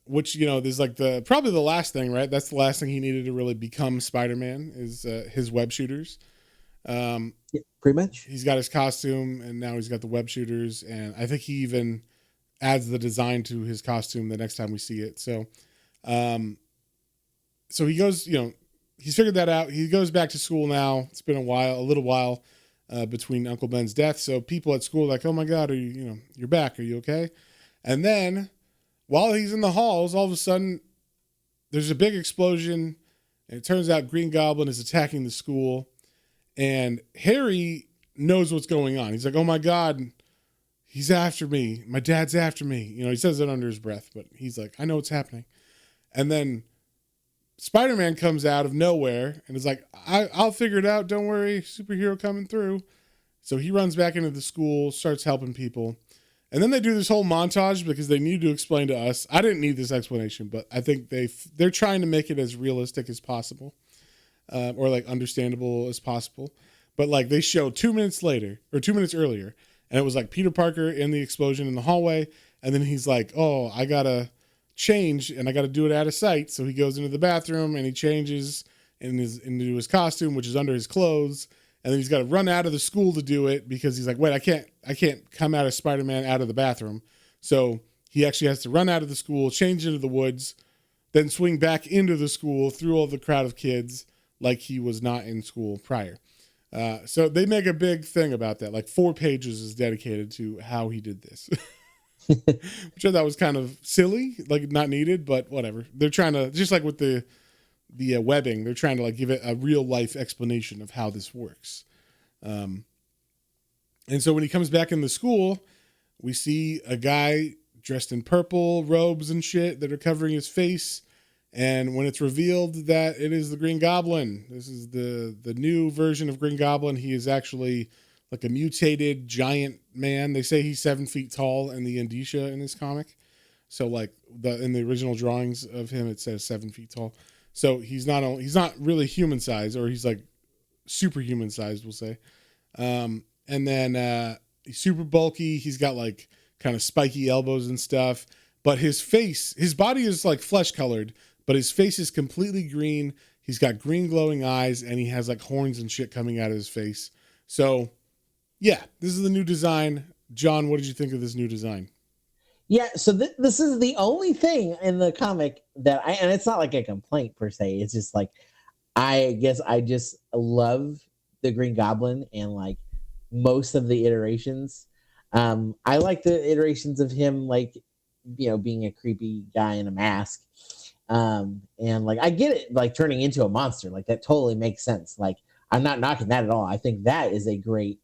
which, there's like probably the last thing, right? That's the last thing he needed to really become Spider-Man is his web shooters. Yeah, pretty much. He's got his costume and now he's got the web shooters. And I think he even adds the design to his costume the next time we see it. So, so he goes, he's figured that out. He goes back to school now. It's been a little while between Uncle Ben's death. So people at school are like, oh my God, you're back. Are you okay? And then while he's in the halls, all of a sudden there's a big explosion. And it turns out Green Goblin is attacking the school. And Harry knows what's going on. He's like, oh my God, he's after me. My dad's after me. He says it under his breath, but he's like, I know what's happening. And then Spider-Man comes out of nowhere and is like, I'll figure it out. Don't worry. Superhero coming through. So he runs back into the school, starts helping people. And then they do this whole montage because they need to explain to us. I didn't need this explanation, but I think they're trying to make it as realistic as possible. Or like understandable as possible. But like they show 2 minutes later or 2 minutes earlier. And it was like Peter Parker in the explosion in the hallway. And then he's like, oh, I got to change and I got to do it out of sight. So he goes into the bathroom and he changes into his costume, which is under his clothes. And then he's got to run out of the school to do it because he's like, wait, I can't come out of Spider-Man out of the bathroom. So he actually has to run out of the school, change into the woods, then swing back into the school through all the crowd of kids like he was not in school prior. So they make a big thing about that. Like 4 pages is dedicated to how he did this, which I thought was kind of silly, like not needed, but whatever. They're trying to, just like with the webbing, they're trying to like give it a real life explanation of how this works. And so when he comes back in the school, we see a guy dressed in purple robes and shit that are covering his face. And when it's revealed that it is the Green Goblin, this is the new version of Green Goblin. He is actually like a mutated giant man. They say he's 7 feet tall in the indicia in this comic. So like in the original drawings of him, it says 7 feet tall. So he's not really human size, or he's like superhuman sized, we'll say. And then he's super bulky. He's got like kind of spiky elbows and stuff. But his body is like flesh colored, but his face is completely green. He's got green glowing eyes, and he has like horns and shit coming out of his face. So, yeah, this is the new design. John, what did you think of this new design? Yeah, so this is the only thing in the comic that and it's not like a complaint per se. It's just like, I guess I just love the Green Goblin and like most of the iterations. I like the iterations of him like being a creepy guy in a mask. And like I get it, like turning into a monster, like that totally makes sense. Like I'm not knocking that at all. I think that is a great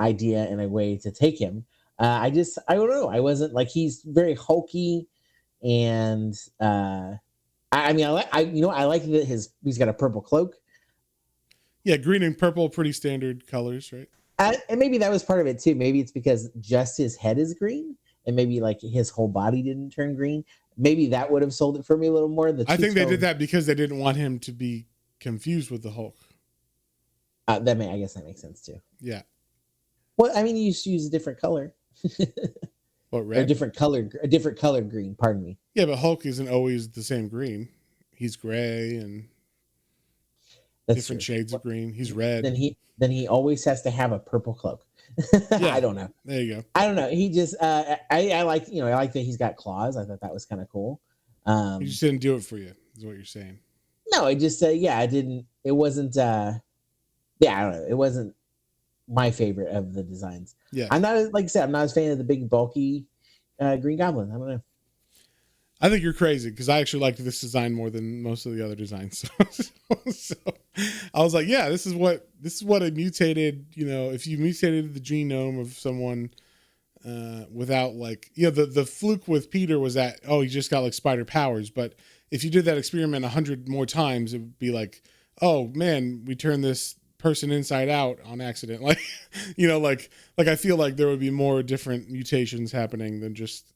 idea and a way to take him. I don't know. I wasn't like he's very hulky, and I mean I like that he's got a purple cloak. Yeah, green and purple, pretty standard colors, right? And maybe that was part of it too. Maybe it's because just his head is green, and maybe like his whole body didn't turn green. Maybe that would have sold it for me a little more. I think they did that because they didn't want him to be confused with the Hulk. I guess that makes sense too. Yeah. Well, I mean, you just use a different color. What, red? Or a different color green. Pardon me. Yeah, but Hulk isn't always the same green. He's gray and different shades of green. He's red. Then he always has to have a purple cloak. Yeah, I don't know. There you go. I don't know. He just I like I like that he's got claws. I thought that was kind of cool. He just didn't do it for you, is what you're saying. No, I just I didn't. It wasn't. I don't know. It wasn't my favorite of the designs. Yeah, I'm not, like I said, I'm not as fan of the big bulky Green Goblin. I don't know. I think you're crazy because I actually liked this design more than most of the other designs. So I was like, yeah, this is what a mutated. If you mutated the genome of someone without like, the fluke with Peter was that he just got like spider powers, but if you did that experiment 100 more times, it would be like, oh man, we turned this person inside out on accident. Like, like I feel like there would be more different mutations happening than just,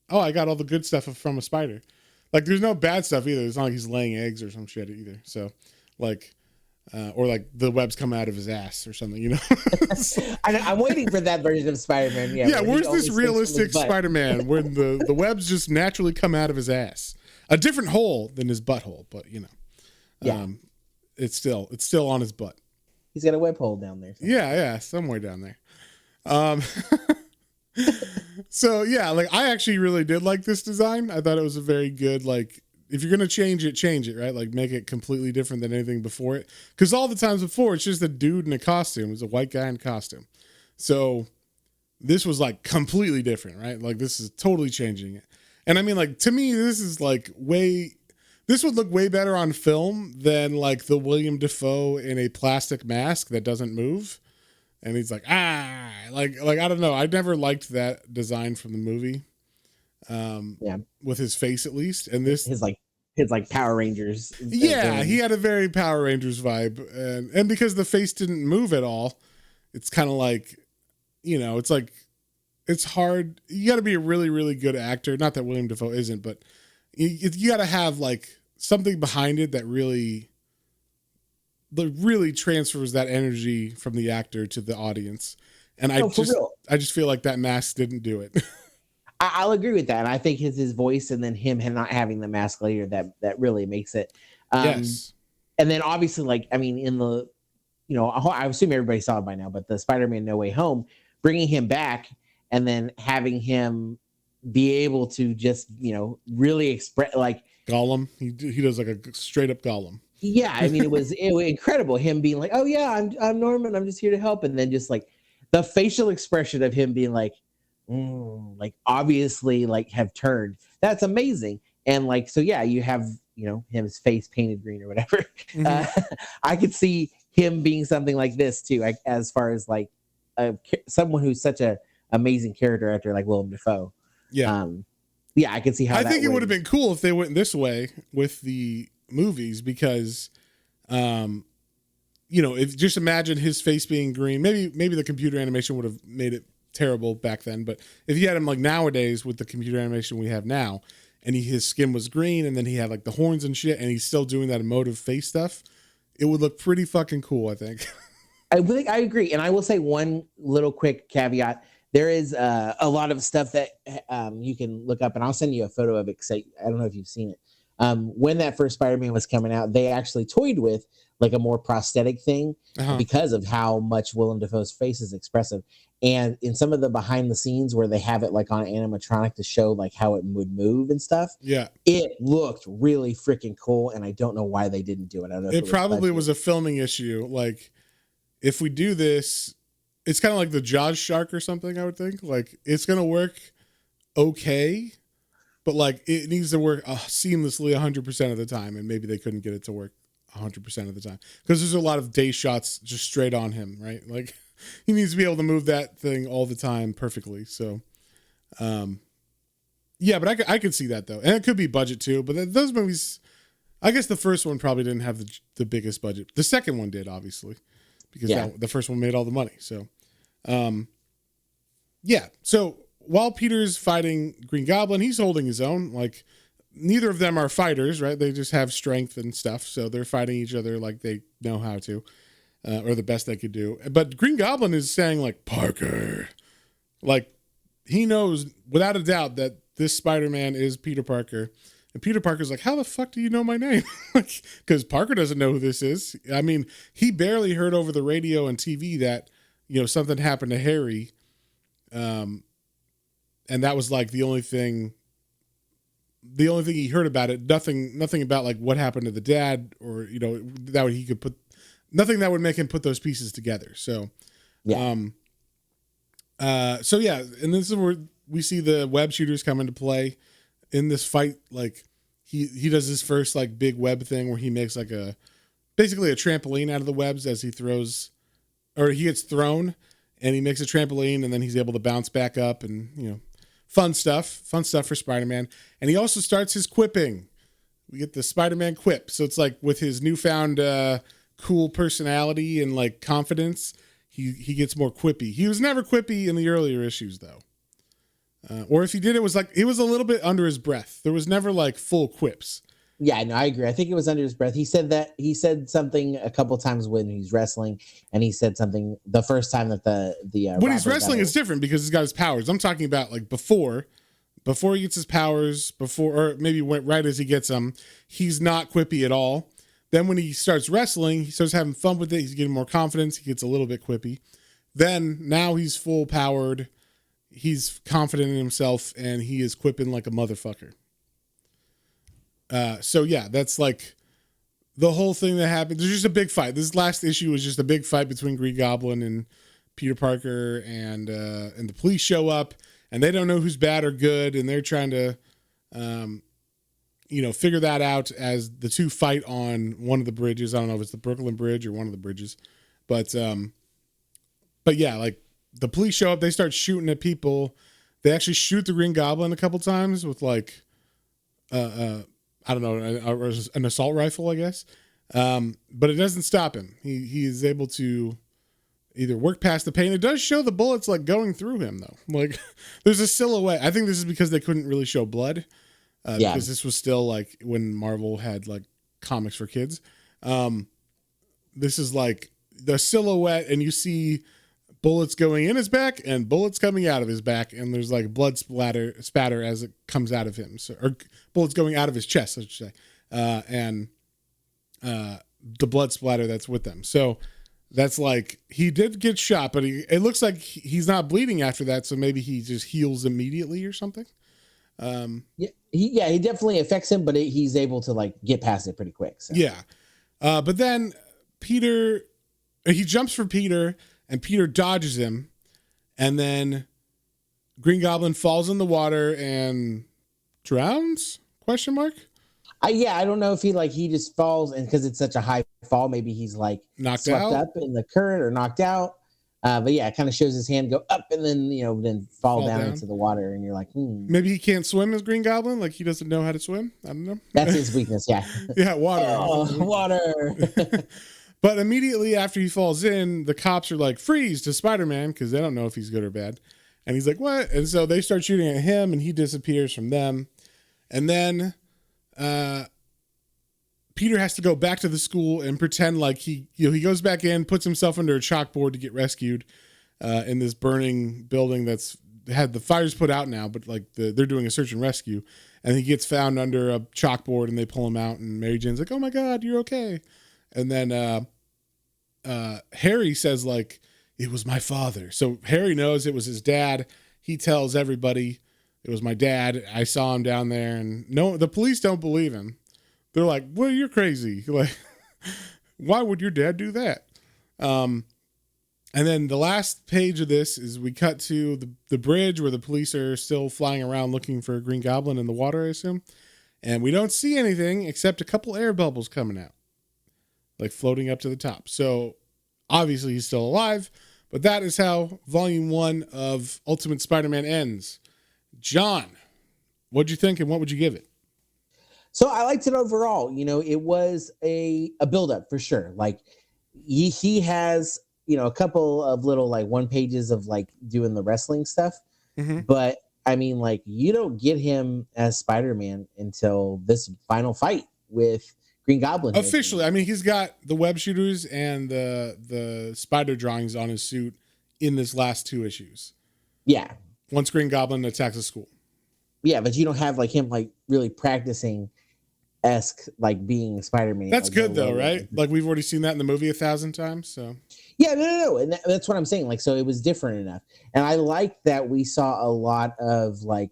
I got all the good stuff from a spider. Like there's no bad stuff either. It's not like he's laying eggs or some shit either. So like, or like the webs come out of his ass or something, I'm waiting for that version of Spider-Man. Yeah, where's this realistic Spider-Man when the webs just naturally come out of his ass? A different hole than his butthole, but it's still on his butt. He's got a web hole down there. Yeah, somewhere down there. So yeah, like I actually really did like this design. I thought it was a very good, like, if you're gonna change it, right? Like make it completely different than anything before it. Because all the times before, it's just a dude in a costume. It's a white guy in a costume. So this was like completely different, right? Like this is totally changing it. And I mean, like to me, this is like this would look way better on film than like the William Dafoe in a plastic mask that doesn't move. And he's like, like I don't know. I never liked that design from the movie. With his face at least, and this his Power Rangers. Yeah, he had a very Power Rangers vibe, and because the face didn't move at all, it's kind of like, it's like it's hard. You got to be a really, really good actor. Not that William Dafoe isn't, but you got to have like something behind it that really transfers that energy from the actor to the audience. And I just feel like that mask didn't do it. I'll agree with that. And I think his voice and then him not having the mask later that really makes it. Yes. And then obviously, like, I mean, in the, I assume everybody saw it by now, but the Spider-Man No Way Home, bringing him back and then having him be able to just, really express like Gollum. He does like a straight up Gollum. Yeah. I mean, it was incredible. Him being like, oh yeah, I'm Norman. I'm just here to help. And then just like the facial expression of him being like obviously like have turned. That's amazing. And like, so yeah, you have, his face painted green or whatever. Mm-hmm. I could see him being something like this too, like, as far as like someone who's such a amazing character actor like Willem Dafoe. Yeah. Yeah, I could see how I think it would have been cool if they went this way with the movies because, if just imagine his face being green, maybe the computer animation would have made it terrible back then. But if you had him like nowadays with the computer animation we have now, and his skin was green, and then he had like the horns and shit, and he's still doing that emotive face stuff, it would look pretty fucking cool, I think. I agree. And I will say one little quick caveat. There is a lot of stuff that you can look up, and I'll send you a photo of it because I don't know if you've seen it. When that first Spider-Man was coming out, they actually toyed with like a more prosthetic thing because of how much Willem Dafoe's face is expressive. And in some of the behind the scenes where they have it like on animatronic to show like how it would move and stuff, it looked really freaking cool. And I don't know why they didn't do it. I don't know. It probably was a filming issue. Like if we do this, it's kind of like the Jaws shark or something, I would think. Like it's going to work okay, but like it needs to work seamlessly 100% of the time, and maybe they couldn't get it to work 100% of the time because there's a lot of day shots just straight on him, right? Like he needs to be able to move that thing all the time perfectly. So, yeah, but I could see that though, and it could be budget too. But those movies, I guess the first one probably didn't have the biggest budget. The second one did, obviously, because the first one made all the money. So, yeah. So while Peter's fighting Green Goblin, he's holding his own. Like neither of them are fighters, right? They just have strength and stuff, so they're fighting each other like they know how to, or the best they could do. But Green Goblin is saying like Parker, like he knows without a doubt that this Spider-Man is Peter Parker. And Peter Parker's like, how the fuck do you know my name? Because Parker doesn't know who this is. I mean, he barely heard over the radio and TV that, something happened to Harry. And that was like the only thing he heard about it. Nothing about like what happened to the dad or, that he could put, nothing that would make him put those pieces together. So, yeah. So yeah. And this is where we see the web shooters come into play in this fight. Like he does his first like big web thing where he makes like basically a trampoline out of the webs as he gets thrown, and he makes a trampoline and then he's able to bounce back up and, fun stuff for Spider-Man. And he also starts his quipping. We get the Spider-Man quip. So it's like with his newfound cool personality and like confidence, he gets more quippy. He was never quippy in the earlier issues though. Or if he did, it was like, it was a little bit under his breath. There was never like full quips. Yeah, no, I agree. I think it was under his breath. He said something a couple times when he's wrestling, and he said something the first time that the when he's wrestling is different because he's got his powers. I'm talking about like before he gets his powers, or maybe right as he gets them, he's not quippy at all. Then when he starts wrestling, he starts having fun with it. He's getting more confidence. He gets a little bit quippy. Then now he's full powered. He's confident in himself, and he is quipping like a motherfucker. So yeah, that's like the whole thing that happened. There's just a big fight. This last issue was just a big fight between Green Goblin and Peter Parker, and the police show up, and they don't know who's bad or good, and they're trying to, figure that out as the two fight on one of the bridges. I don't know if it's the Brooklyn Bridge or one of the bridges, but yeah, like the police show up, they start shooting at people. They actually shoot the Green Goblin a couple times with like, I don't know, an assault rifle, I guess. But it doesn't stop him. He is able to either work past the pain. It does show the bullets like going through him though. Like there's a silhouette. I think this is because they couldn't really show blood. Because this was still like when Marvel had like comics for kids. This is like the silhouette, and you see bullets going in his back and bullets coming out of his back, and there's like blood spatter as it comes out of him, or bullets going out of his chest, I should say, and the blood splatter that's with them. So that's like he did get shot, but it looks like he's not bleeding after that, so maybe he just heals immediately or something. He definitely affects him, but he's able to like get past it pretty quick. So. Yeah, but then he jumps for Peter. And Peter dodges him, and then Green Goblin falls in the water and drowns? ? I don't know if he just falls, and because it's such a high fall, maybe he's like knocked swept out up in the current or knocked out. But yeah, it kind of shows his hand go up and then fall down into the water, and you're like, Maybe he can't swim as Green Goblin, like he doesn't know how to swim. I don't know. That's his weakness. Yeah. Yeah, water. Water. But immediately after he falls in, the cops are like, freeze to Spider-Man, because they don't know if he's good or bad. And he's like, what? And so they start shooting at him, and he disappears from them. And then Peter has to go back to the school and pretend like he goes back in, puts himself under a chalkboard to get rescued in this burning building that's had the fires put out now, but like they're doing a search and rescue. And he gets found under a chalkboard, and they pull him out, and Mary Jane's like, oh my God, you're okay. And then Harry says like, it was my father. So Harry knows it was his dad. He tells everybody it was my dad. I saw him down there, and no, the police don't believe him. They're like, well, you're crazy. Like, why would your dad do that? And then the last page of this is we cut to the bridge where the police are still flying around looking for a Green Goblin in the water, I assume. And we don't see anything except a couple air bubbles coming out, like floating up to the top. So obviously he's still alive, but that is how volume 1 of Ultimate Spider-Man ends. John, what'd you think and what would you give it? So I liked it overall. It was a build-up for sure. Like he has, a couple of little like one pages of like doing the wrestling stuff. Mm-hmm. But I mean, like, you don't get him as Spider-Man until this final fight with Green Goblin. Officially, I mean, he's got the web shooters and the spider drawings on his suit in this last 2 issues. Yeah. Once Green Goblin attacks a school. Yeah, but you don't have like him like really practicing like being Spider-Man. That's like, good though, right? Like we've already seen that in the movie 1,000 times. So yeah, no, and that's what I'm saying. Like, so it was different enough, and I like that we saw a lot of like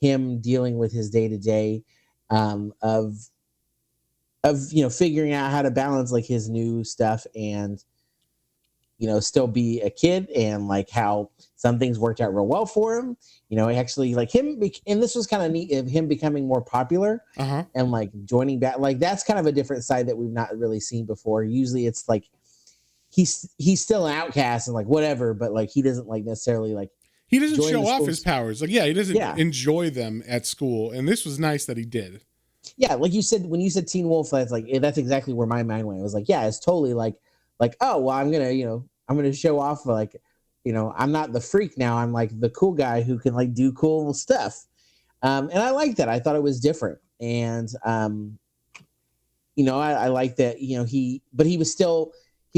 him dealing with his day to day, of figuring out how to balance like his new stuff and still be a kid, and like how some things worked out real well for him. Actually like him, and this was kind of neat of him becoming more popular and like joining back. Like that's kind of a different side that we've not really seen before. Usually it's like he's still an outcast and like whatever, but like he doesn't like necessarily like he doesn't show off his powers. Like he doesn't enjoy them at school, and this was nice that he did. Yeah, like you said, when you said Teen Wolf, that's exactly where my mind went. I was like, yeah, it's totally like oh well, I'm gonna show off like I'm not the freak now. I'm like the cool guy who can like do cool stuff. And I like that. I thought it was different. And I like that, he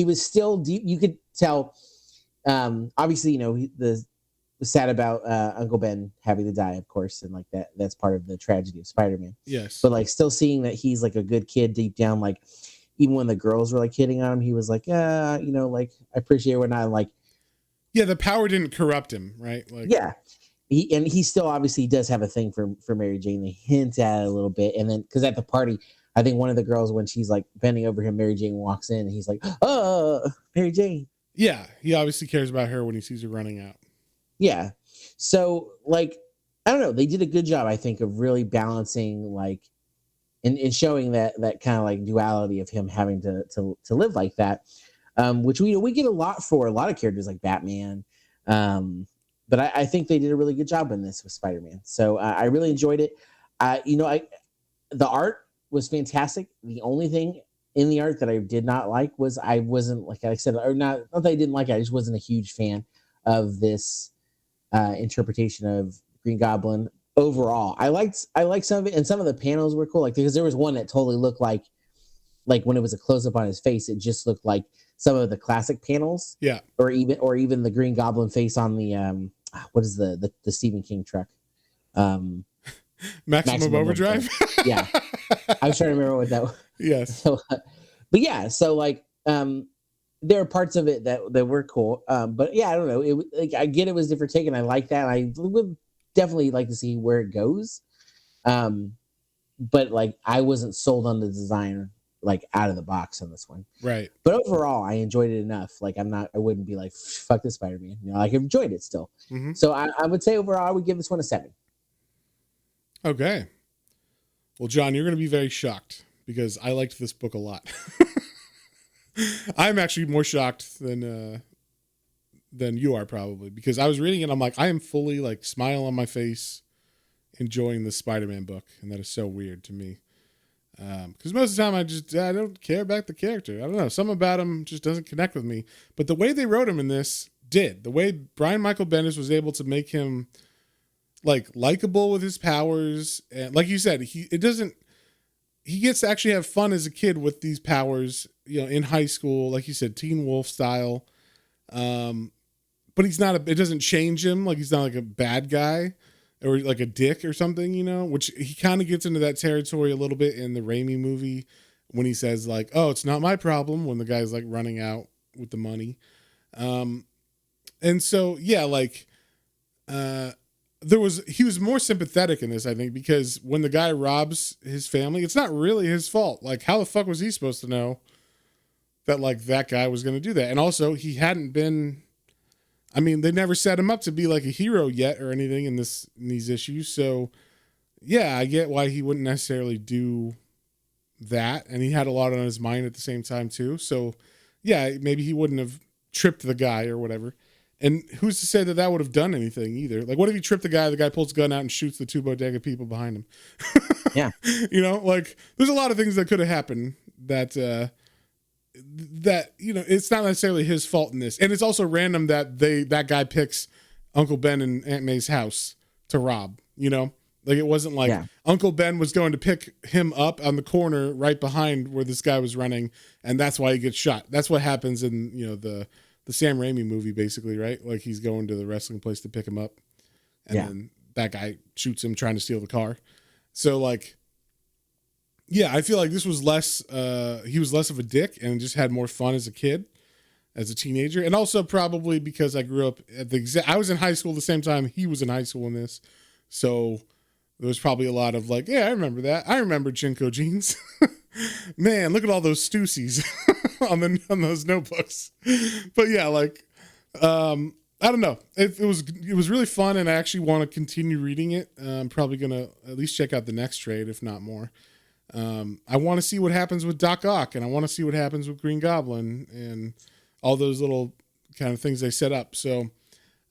was still deep. You could tell, obviously, the sad about Uncle Ben having to die, of course, and like that's part of the tragedy of Spider-Man. Yes. But like still seeing that he's like a good kid deep down, like even when the girls were like hitting on him, he was like, like I appreciate it when I like. Yeah, the power didn't corrupt him, right? Like yeah. He still obviously does have a thing for Mary Jane. They hint at it a little bit, and then because at the party, I think one of the girls, when she's like bending over him, Mary Jane walks in, and he's like, "Oh, Mary Jane." Yeah, he obviously cares about her when he sees her running out. Yeah, so like I don't know, they did a good job, I think, of really balancing like and showing that kind of like duality of him having to live like that, which we get a lot for a lot of characters like Batman. But I think they did a really good job in this with Spider-Man. So I really enjoyed it. The art was fantastic. The only thing in the art that I did not like was I wasn't, like I said, or not that I didn't like it, I just wasn't a huge fan of this interpretation of Green Goblin overall. I liked some of it, and some of the panels were cool. Like because there was one that totally looked like when it was a close up on his face, it just looked like some of the classic panels. Yeah. Or even the Green Goblin face on the what is the Stephen King truck? Maximum Overdrive. Yeah. I was trying to remember what that was. Yes. So, but yeah, so like there are parts of it that were cool. But yeah, I don't know. It like I get it was different take, and I like that. I would definitely like to see where it goes. But like I wasn't sold on the design like out of the box on this one. Right. But overall, I enjoyed it enough. Like I wouldn't be like, fuck this Spider-Man. Like I enjoyed it still. Mm-hmm. So I would say overall, I would give this one a 7. Okay. Well, John, you're going to be very shocked because I liked this book a lot. I'm actually more shocked than you are probably, because I was reading it. I'm like, I am fully like smile on my face, enjoying the Spider-Man book. And that is so weird to me. Because most of the time I don't care about the character. I don't know. Something about him just doesn't connect with me. But the way they wrote him in this did. The way Brian Michael Bendis was able to make him like likable with his powers. And like you said, he gets to actually have fun as a kid with these powers, in high school, like you said, Teen Wolf style. But it doesn't change him. Like he's not like a bad guy or like a dick or something, which he kind of gets into that territory a little bit in the Raimi movie when he says like, oh, it's not my problem, when the guy's like running out with the money. And so, yeah, like, he was more sympathetic in this, I think, because when the guy robs his family, it's not really his fault. Like, how the fuck was he supposed to know that like that guy was going to do that. And also he hadn't been, I mean, they never set him up to be like a hero yet or anything in these issues. So yeah, I get why he wouldn't necessarily do that. And he had a lot on his mind at the same time too. So yeah, maybe he wouldn't have tripped the guy or whatever. And who's to say that that would have done anything either? Like, what if he tripped the guy pulls the gun out and shoots the 2 bodega people behind him? Yeah. You know, like there's a lot of things that could have happened that, you know, it's not necessarily his fault in this. And it's also random that that guy picks Uncle Ben and Aunt May's house to rob, you know? Like it wasn't like Uncle Ben was going to pick him up on the corner right behind where this guy was running, and that's why he gets shot. That's what happens in, you know, the Sam Raimi movie, basically, right? Like he's going to the wrestling place to pick him up, and then that guy shoots him trying to steal the car. So like, yeah, I feel like this was he was less of a dick and just had more fun as a kid, as a teenager. And also probably because I grew up at I was in high school at the same time he was in high school in this. So there was probably a lot of like, yeah, I remember that. I remember Jinko jeans. Man, look at all those Stussies on those notebooks. But yeah, like, I don't know. It was really fun, and I actually want to continue reading it. I'm probably gonna at least check out the next trade, if not more. I want to see what happens with Doc Ock, and I want to see what happens with Green Goblin, and all those little kind of things they set up. So,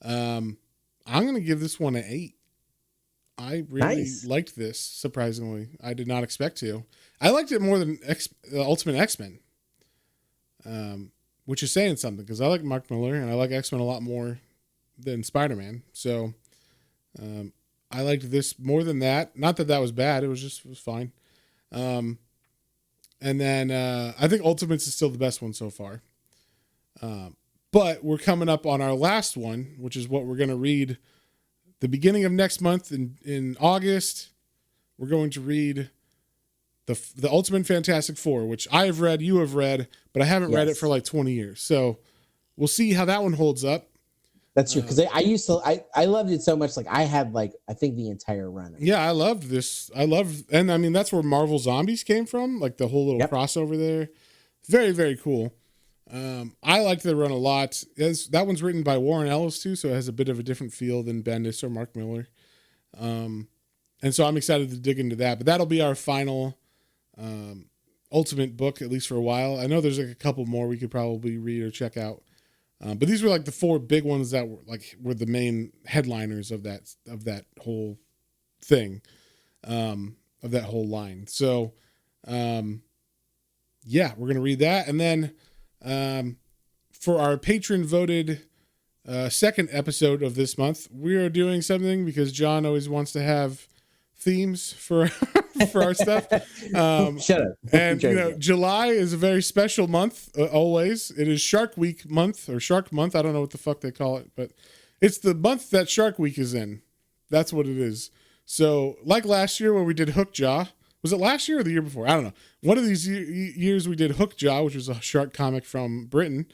I'm gonna give this one an 8. I really liked this, surprisingly. I did not expect to. I liked it more than Ultimate X-Men, which is saying something, because I like Mark Miller, and I like X-Men a lot more than Spider-Man. So I liked this more than that. Not that that was bad. It was fine. And then I think Ultimates is still the best one so far. But we're coming up on our last one, which is what we're going to read the beginning of next month in August. We're going to read the Ultimate Fantastic Four, which I have read, you have read, but I haven't read it for like 20 years. So we'll see how that one holds up. That's true. Because I loved it so much. Like I had I think the entire run. Yeah, I loved this. And I mean, that's where Marvel Zombies came from. Like the whole little crossover there. Very, very cool. I liked the run a lot. That one's written by Warren Ellis too, so it has a bit of a different feel than Bendis or Mark Miller. And so I'm excited to dig into that. But that'll be our final Ultimate book, at least for a while. I know there's like a couple more we could probably read or check out. But these were like the 4 big ones that were the main headliners of that whole thing, of that whole line. So, yeah, we're gonna read that, and then for our patron voted second episode of this month, we are doing something because John always wants to have themes for for our stuff. Shut up. And you know, July is a very special month. Always, it is Shark Week month or Shark Month. I don't know what the fuck they call it, but it's the month that Shark Week is in. That's what it is. So, like last year where we did Hookjaw. Was it last year or the year before? I don't know. One of these years we did Hookjaw, which was a shark comic from Britain.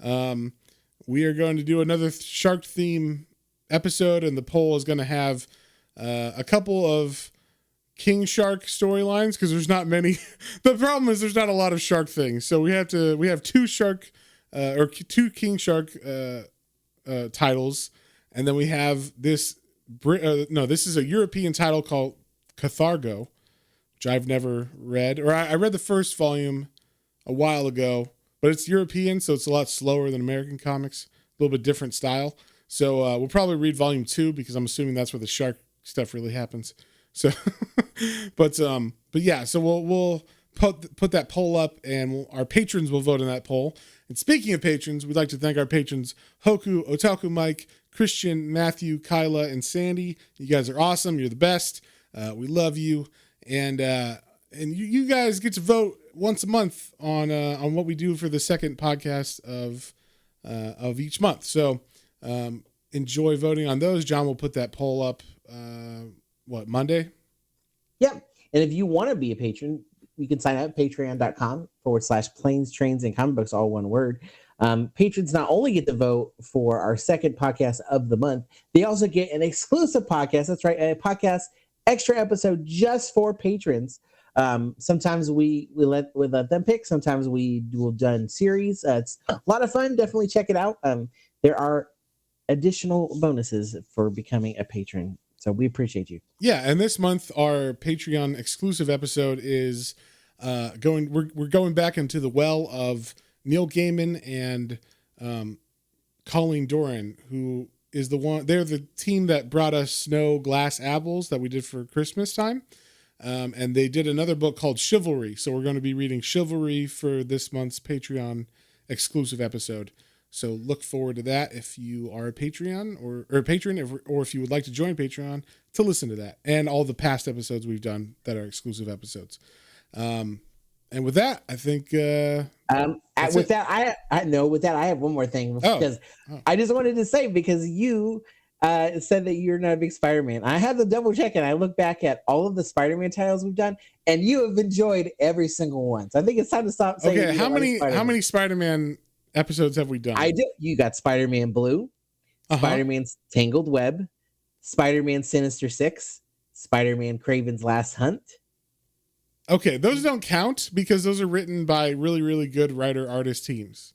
We are going to do another shark theme episode, and the poll is going to have a couple of King Shark storylines, because there's not many. The problem is there's not a lot of shark things, so we have 2 shark or 2 King Shark titles, and then we have this. This is a European title called Cathargo, which I've never read, or I read the first volume a while ago, but it's European, so it's a lot slower than American comics, a little bit different style. So we'll probably read volume 2, because I'm assuming that's where the shark stuff really happens. So, but yeah, so we'll put that poll up, and our patrons will vote in that poll. And speaking of patrons, we'd like to thank our patrons Hoku, Otaku Mike, Christian, Matthew, Kyla, and Sandy. You guys are awesome. You're the best. We love you. And you guys get to vote once a month on what we do for the second podcast of each month. So enjoy voting on those. John will put that poll up Monday? Yep. And if you want to be a patron, you can sign up at patreon.com/planes, trains, and comic books, all one word. Patrons not only get to vote for our second podcast of the month, they also get an exclusive podcast. That's right, a podcast extra episode just for patrons. Sometimes we let them pick. Sometimes we will done series. It's a lot of fun. Definitely check it out. There are additional bonuses for becoming a patron, so we appreciate you. Yeah, and this month our Patreon exclusive episode is we're going back into the well of Neil Gaiman and Colleen Doran, who is they're the team that brought us Snow Glass Apples that we did for Christmas time. And they did another book called Chivalry. So we're going to be reading Chivalry for this month's Patreon exclusive episode. So look forward to that if you are a Patreon or a patron, or if you would like to join Patreon to listen to that and all the past episodes we've done that are exclusive episodes. And with that, I think with that, I have one more thing because I just wanted to say, because you said that you're not a big Spider-Man. I had to double check, and I look back at all of the Spider-Man titles we've done, and you have enjoyed every single one. So I think it's time to stop saying. Okay, how many Spider-Man episodes have we done? I do. You got Spider-Man Blue, Spider-Man's Tangled Web, Spider-Man Sinister Six, Spider-Man Kraven's Last Hunt. Okay, those don't count because those are written by really, really good writer-artist teams.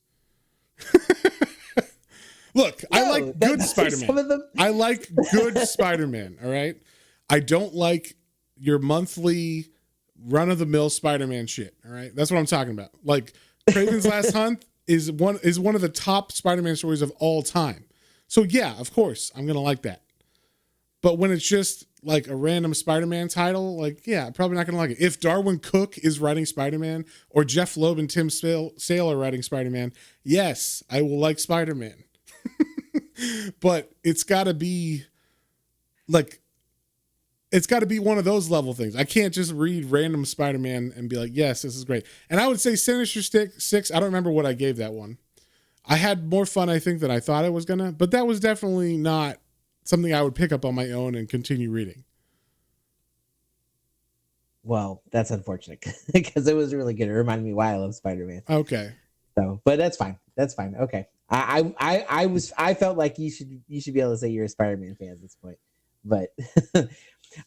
Look, I like good Spider-Man. I like good Spider-Man, all right? I don't like your monthly run-of-the-mill Spider-Man shit, all right? That's what I'm talking about. Like, Kraven's Last Hunt is one of the top Spider-Man stories of all time. So, yeah, of course, I'm going to like that. But when it's just like a random Spider-Man title, like, yeah, I'm probably not going to like it. If Darwin Cook is writing Spider-Man or Jeff Loeb and Tim Sale are writing Spider-Man, yes, I will like Spider-Man. But it's got to be like, it's got to be one of those level things. I can't just read random Spider-Man and be like, yes, this is great. And I would say Sinister Six, I don't remember what I gave that one. I had more fun, I think, than I thought I was going to, but that was definitely not something I would pick up on my own and continue reading. Well, that's unfortunate because it was really good. It reminded me why I love Spider-Man. Okay. So, but that's fine. That's fine. Okay. I felt like you should be able to say you're a Spider-Man fan at this point, but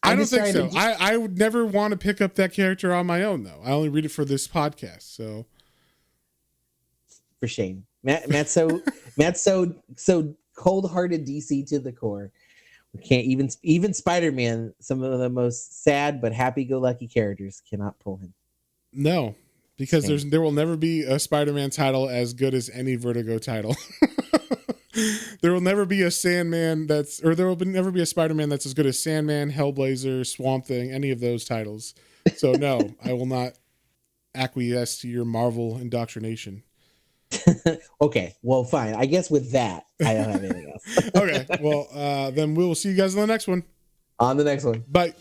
I don't think so. I would never want to pick up that character on my own, though. I only read it for this podcast. So for shame, Matt's so cold-hearted DC to the core. We can't even Spider-Man, some of the most sad but happy-go-lucky characters, cannot pull him. No, because there will never be a Spider-Man title as good as any Vertigo title. There will never be a Sandman there will never be a Spider-Man that's as good as Sandman, Hellblazer, Swamp Thing, any of those titles. So no, I will not acquiesce to your Marvel indoctrination. Okay, well, fine. I guess with that, I don't have anything else. Okay, well, then we will see you guys on the next one. On the next one. Bye.